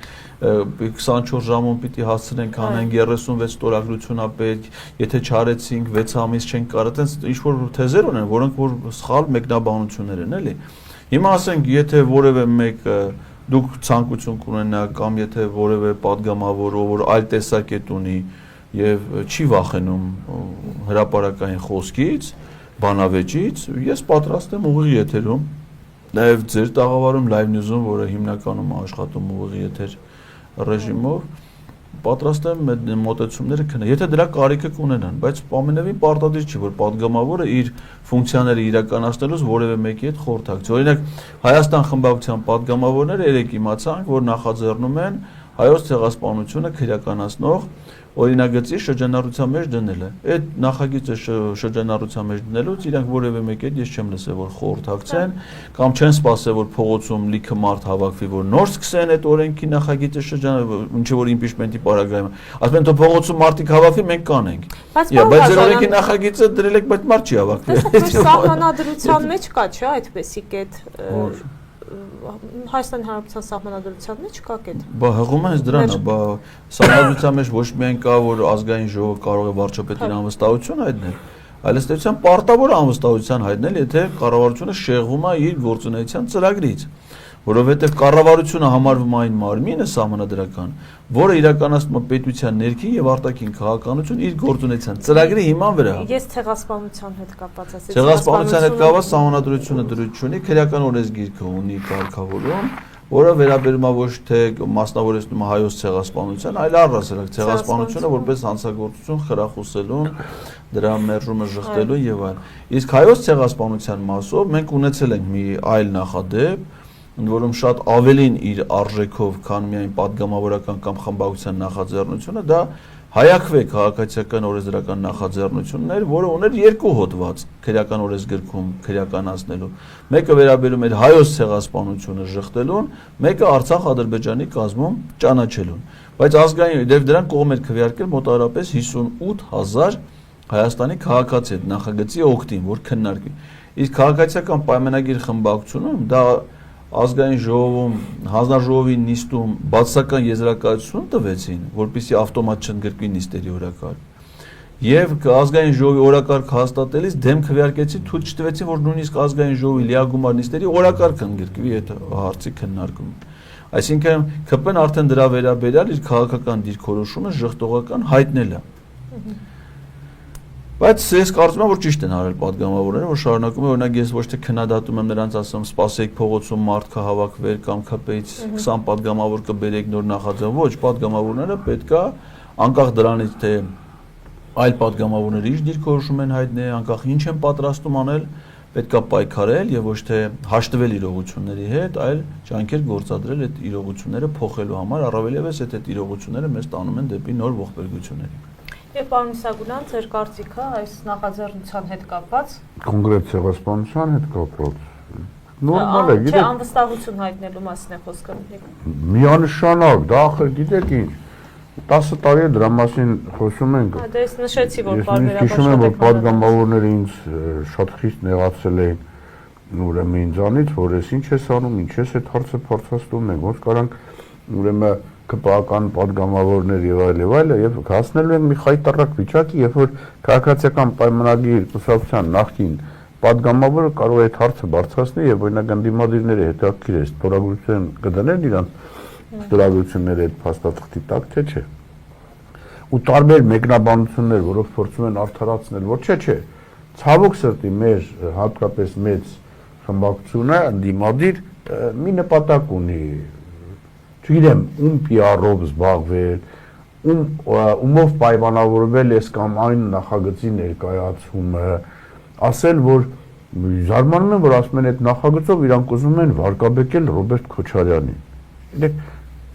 24 ժամում պիտի հասցնենք անենք 36 ստորագրություն ա պետք, եթե չարեցինք 6 ամիս չենք կարող, այտենց ինչ որ թեզեր ունեն, որոնք որ սխալ մեկնաբանություններ են, էլի։ Հիմա ասենք, եթե որևէ մեկ դուք ցանկություն կունենաք կամ եթե որևէ падգամավոր, որ այլ տեսակետ ունի եւ չի վախենում հրապարակային խոսքից, բանավեճից, ես պատրաստ եմ ուղիղ եթերում, նաեւ ձեր տաղավարում live news-ում, որը հիմնականում աշխատում ուղիղ եթեր ռեժիմով, պատրաստ եմ այդ մոտեցումները քննել, եթե դրա կարիքը կունենան, բայց ամենևին պարտադիր չի, որ падգամավորը իր ֆունկցիաները իրականացնելուց որևէ մեկի հետ խորհրդակցի։ Օրինակ Հայաստան խմբակցության падգամավորները երեք իմացանք, որ նախաձեռնում են հայոց ցեղասպանությունը քրեականացնող օրինագծի շրջանառության մեջ դնելը։ Այդ նախագիծը շրջանառության մեջ դնելուց իրանք որևէ մեկի հետ ես չեմ լսել, որ խորհրդակցեն կամ չեն սպասել, որ փողոցում լիքը մարդ հավաքվի, որ նոր սկսեն այդ օրենքի նախագիծը ինչը որ իմպիչմենտի պարագայում։ Ասում են, թե փողոցում մարդիկ հավաքվի, մենք կանենք։ Բայց ձեր օրենքի նախագիծը դրել եք, բայց մարդ չի հավաքվի։ Սահմանադրության մեջ կա, չէ՞, այդպեսի կետ։ Հայաստանի Հանրապետության սահմանադրության մեջ կա կետ։ Բա հղումը հենց դրան է, բա սահմանադրության մեջ ոչ միայն կա, որ ազգային ժողովը կարող է վարչապետին անվստահություն հայտնել, այլ ըստ էության պարտավոր անվստահության հայտնել, եթե կառավարությունը շեղվում է իր գործունեության ծրագրից, որովհետև կառավարությունը համարվում է այն մարմինը սահմանադրական, որը իրականացնում է պետության ներքին եւ արտաքին քաղաքականություն իր գործունեության ծրագրի հիման վրա։ Ես ցեղասպանության հետ կապված ասեցի։ Ցեղասպանության հետ կապված սահմանադրությունը դրություն ունի, քրեական օրենսգիրքը ունի կարգավորում, որը վերաբերում է ոչ թե մասնավորեցնում է հայոց ցեղասպանության, այլ առհասարակ ցեղասպանությունը որպես հանցագործություն խրախուսելուն, դրա մերժումը ժխտելու եւ այլն։ Իսկ հայոց ցեղասպանության մասով մենք ունեցել ենք մի այլ նախադեպ, ընդ որում շատ ավելին իր արժեքով, քան միայն պատգամավորական կամ խմբակցության նախաձեռնությունը, դա հայաքվե քաղաքացիական օրենսդրական նախաձեռնությունն էր, որը ուներ երկու հոդված քրեական օրենսգրքում քրեականացնելու։ Մեկը վերաբերում էր հայոց ցեղասպանությունը ժխտելուն, մեկը Արցախ-Ադրբեջանի կազմում ճանաչելուն։ Բայց ազգային դեպ դրան կողմ էր քվեարկել մոտավորապես 58000 Հայաստանի քաղաքացի այդ նախագծի օգտին, որ քննարկվի։ Իսկ քաղաքացիական պայմանագիր խմբակցությունում դա ազգային ժողովում, հանձնաժողովի նիստում բացասական եզրակացություն տվեցին, որպեսզի ավտոմատ չընդգրկվի նիստերի օրակարգ։ Եվ ազգային ժողովի օրակարգ հաստատելիս դեմ քվեարկեցին, թույլ չտվեցին, որ նույնիսկ ազգային ժողովի լիագումար նիստերի օրակարգը ընդգրկվի այդ հարցի քննարկումին։ Այսինքն ԿՊ-ն արդեն դրա վերաբերյալ իր քաղաքական դիրքորոշումը ժխտողական հայտնել է։ Բայց ես կարծում եմ, որ ճիշտ են արել պատգամավորները, որ շարունակում է, օրինակ ես ոչ թե քննադատում եմ նրանց, ասում սպասեք փողոցում մարդ կհավաքվեր կամ ԿՊ-ից 20 պատգամավոր կբերեք նոր նախաձեռն, ոչ, պատգամավորները պետքա անկախ դրանից թե այլ պատգամավորները իր դիրքորոշում են հայտնել, անկախ ինչ են պատրաստում անել, պետքա պայքարել եւ ոչ թե հաշտվել իրողությունների հետ, այլ ջանքեր գործադրել այդ իրողությունները փոխելու համար, առավելևս այդ իրողությունները մեզ տանում են դեպի նոր ողբերգությունների։ Եվ պարոն Իսագուլյան, ձեր կարծիքը այս նախաձեռնության հետ կապված։ Կոնկրետ ցեղասպանության հետ կապված։ Նորմալ է, գիտեք։ Չէ, անվստահություն հայտնելու մասին է խոսքը։ Միանշանակ, դա ախր գիտեք ինչ, 10 տարի է դրա մասին խոսում ենք։ Դե ես նշեցի, որ բարբերաբար հիշում եմ, որ պատգամավորները ինձ շատ խիստ նեղացել էին ուրեմն ինձանից, որ ես ինչ ես անում, ինչ ես այդ հարցը փորձաստում ենք, ոնց կարանք ուրեմն ԿՊ-ական պատգամավորներ եւ այլ եւ հասնելու են մի խայտարակ վիճակի, երբ որ քաղաքացիական պայմանագիր կուսակցության նախկին պատգամավորը կարող է այդ հարցը բարձրացնել եւ օրինակ ընդդիմադիրները հետաքրքիր է ստորագրություն կդնեն իրանց ստորագրությունները այդ փաստաթղթի տակ թե չէ։ Ու տարբեր մեկնաբանություններ, որով փորձում են արդարացնել, որ չէ, ցավոք սրտի մեր հատկապես մեծ խմբակցությունը ընդդիմադիր մի նպատակ ունի, չգիտեմ, ում PR-ով զբաղվել, ումով պայմանավորվել ես կամ այն նախագծի ներկայացումը, ասել, որ զարմանում են, որ ասում են այդ նախագծով իրանք ուզում են վարկաբեկել Ռոբերտ Քոչարյանին։ Գիտեք,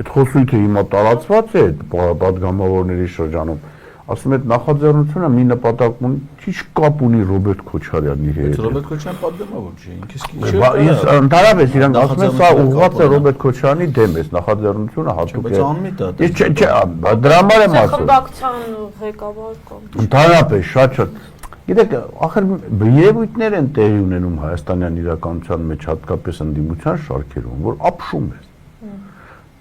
այդ խոսույթը հիմա տարածված է պատգամավորների շրջանում, ասում այդ նախաձեռնությունը մի նպատակ ունի, ինչ կապ ունի Ռոբերտ Քոչարյանի հետ։ Ռոբերտ Քոչարյան պատգամավոր չէ, ինքս Ես ընդհանրապես իրանք ասում են, սա ուղղված է Ռոբերտ Քոչարյանի դեմ է, նախաձեռնությունը հատուկ է։ Բայց անմիտ է։ Չէ, դրա համար եմ ասում։ Խմբակցության ղեկավար կամ։ Ընդհանրապես շատ։ Գիտեք, ախր երևույթներ են տեղի ունենում հայաստանյան իրականության մեջ, հատկապես ընդդիմության շարքերում, որ ապշում է։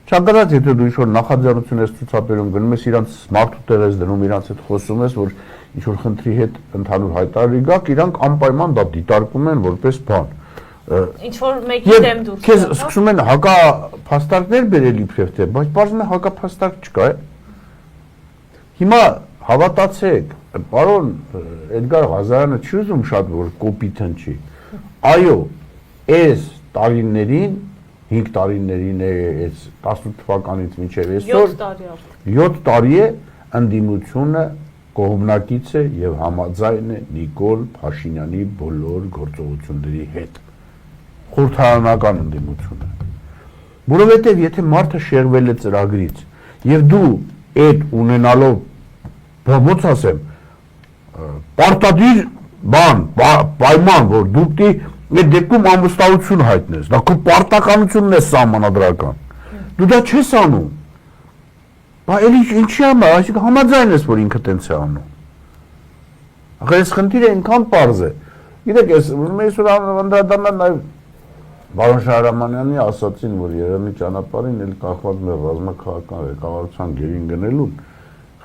Չակարած եթե դու ինչ-որ նախաձեռնություն ես ցուցաբերում, գնում ես իրանց մարդու տեղ ես դնում, իրանց հետ խոսում ես, որ ինչ-որ խնդրի հետ ընդհանուր հայտարարի գաք, իրանք անպայման դա դիտարկում են որպես բան։ Ինչ-որ մեկի դեմ դուրս։ Քեզ սկսում են հակափաստարկներ բերել իբրև թե, բայց բարձրացնում է հակափաստարկ չկա։ Հիմա հավատացեք, պարոն Էդգար Ղազարյանը չի ուզում շատ որ կոպիտ հնչի։ Այո, այս տարիներին 5 տարիներին է, այս 18 թվականից մինչև այսօր 7 տարի է ընդդիմությունը կողմնակից է եւ համաձայն է Նիկոլ Փաշինյանի բոլոր գործողությունների հետ։ Խորհրդարանական ընդդիմությունը։ Որովհետեւ եթե մարդը շեղվել է ծրագրից եւ դու այդ ունենալով ոնց ասեմ պարտադիր բան, պայման, որ դու պիտի այդ դեպքում անվստահություն հայտնես, դա քո պարտականությունն է սահմանադրական։ Դու դա չես անում։ Բա էլի ինչի՞ համար, այսինքն համաձայն ես, որ ինքը տենց է անում։ Ախր այս խնդիրը այնքան պարզ է։ Գիտեք, ես ուզում եմ անդրադառնալ նաև Բարոն Շահրամանյանի ասացին, որ Երևանի ճանապարհին էլ կախված մեր ռազմաքաղաքական ղեկավարության գերին գնելուն,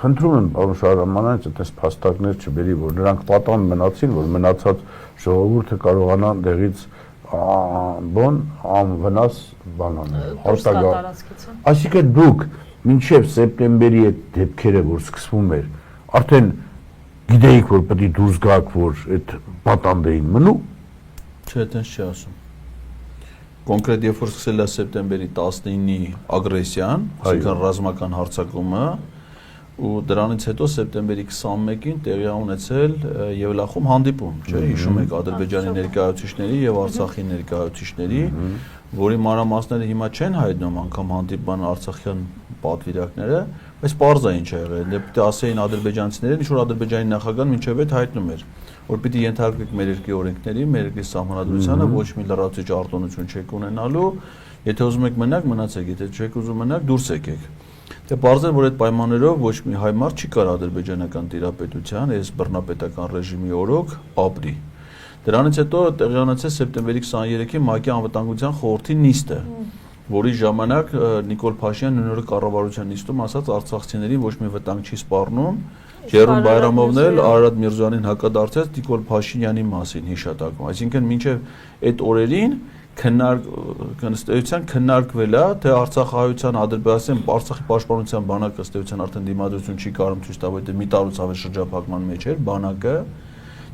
խնդրում եմ բարոն Շահրամանյանից այդպես փաստակներ չբերի, որ նրանք պատան մնացին, որ մնացած ժողովուրդը կարողանա դեղից անվնաս բանանել, այսինքն դուք մինչև սեպտեմբերի այդ դեպքերը, որ սկսվում էր, արդեն գիտեիք, որ պետք է դուրս գաք, որ այդ պատանդեին մնու։ Չէ, այդպես չի ասում։ Կոնկրետ երբ որ սկսել է սեպտեմբերի 19-ի ագրեսիան, այսինքն ռազմական հարձակումը, ու դրանից հետո սեպտեմբերի 21-ին տեղի է ունեցել Եվլախում հանդիպում, չէ՞, հիշում եք Ադրբեջանի ներկայացուցիչների եւ Արցախի ներկայացուցիչների, որի մանրամասները հիմա չեն հայտնում անգամ հանդիպման արցախյան պատվիրակները, բայց պարզ է ինչ ա եղել, դեպի ասեին ադրբեջանցիները, ինչ որ Ադրբեջանի նախագահան մինչև այդ հայտնում էր, որ պիտի ենթարկվեք մեր երկրի օրենքների, մեր երկրի սահմանադրությանը, ոչ մի լրացուցիչ արտոնություն չեք ունենալու, եթե ուզում եք մնաք, մնացեք, եթե չեք ուզում մնաք, դուրս եկեք։ Դե պարզ է, որ այդ պայմաններով ոչ մի հայ մարդ չի կարող ադրբեջանական տիրապետության, այս բռնապետական ռեժիմի օրոք ապրի։ Դրանից հետո տեղի ունեցել սեպտեմբերի 23-ի ՄԱԿ-ի անվտանգության խորհրդի նիստը, որի ժամանակ Նիկոլ Փաշինյանն նույնորդ կառավարության նիստում ասաց արցախցիներին ոչ մի վտանգ չի սպառնում, Ջերում Բայրամովն էլ Արարատ Միրզոյանին հակադարձեց Նիկոլ Փաշինյանի մասին հիշատակում, այսինքն մինչև այդ օրերին քննարկվել է, թե Արցախահայության Ադրբեջանական Արցախի պաշտպանության բանակը ըստ էության արդեն դիմադրություն չի կարող ցույց տալ, որտեղ մի տարուց ավել շրջափակման մեջ էր բանակը,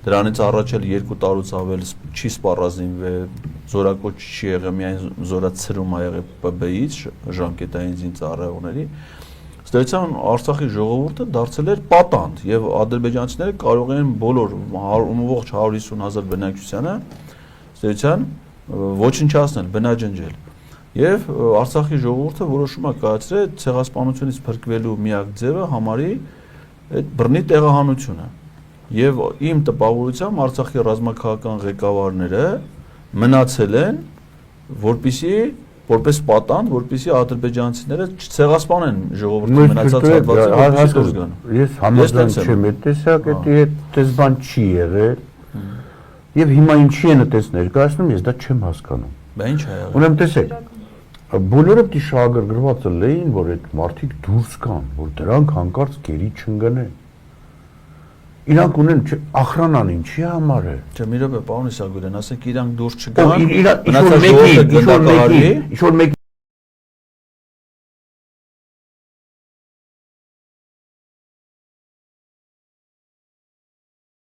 դրանից առաջ էլ 2 տարուց ավել չի սպառազինվել, զորակոչ չի եղել, միայն զորացրում ա եղել ՊԲ-ից ժամկետային զինծառայողների, ըստ էության Արցախի ժողովուրդը դարձել էր պատանդ եւ ադրբեջանցիները կարող են բոլոր ողջ 150,000 բնակչությանը ըստ էության ոչնչացնել, բնաջնջել։ Եվ Արցախի ժողովուրդը որոշում է կայացրել ցեղասպանությունից փրկվելու միակ ձևը համարի այդ բռնի տեղահանությունը։ Եվ իմ տպավորությամբ Արցախի ռազմաքաղաքական ղեկավարները մնացել են, որպեսզի որպես պատանդ, որպեսզի ադրբեջանցիները չցեղասպանեն ժողովրդի մնացած հատվածը։ Ես համաձայն չեմ այդ տեսակետի հետ, այդպես բան չի եղել։ Եվ հիմա ինչի են այդպես ներկայացնում, ես դա չեմ հասկանում։ Բա ինչ ա եղել։ Ուրեմն տեսեք, բոլորը պիտի շահագրգռված լինեին, որ այդ մարդիկ դուրս գան, որ դրանք հանկարծ գերի չընկնեն։ Իրանք ունեն ախրանան ինչի համար է։ Չէ, մի րոպե, պարոն Իսագուլյան, ասեք իրանք դուրս չգան, մնացած ժողովուրդը գնդակահարի, ինչ որ մեկի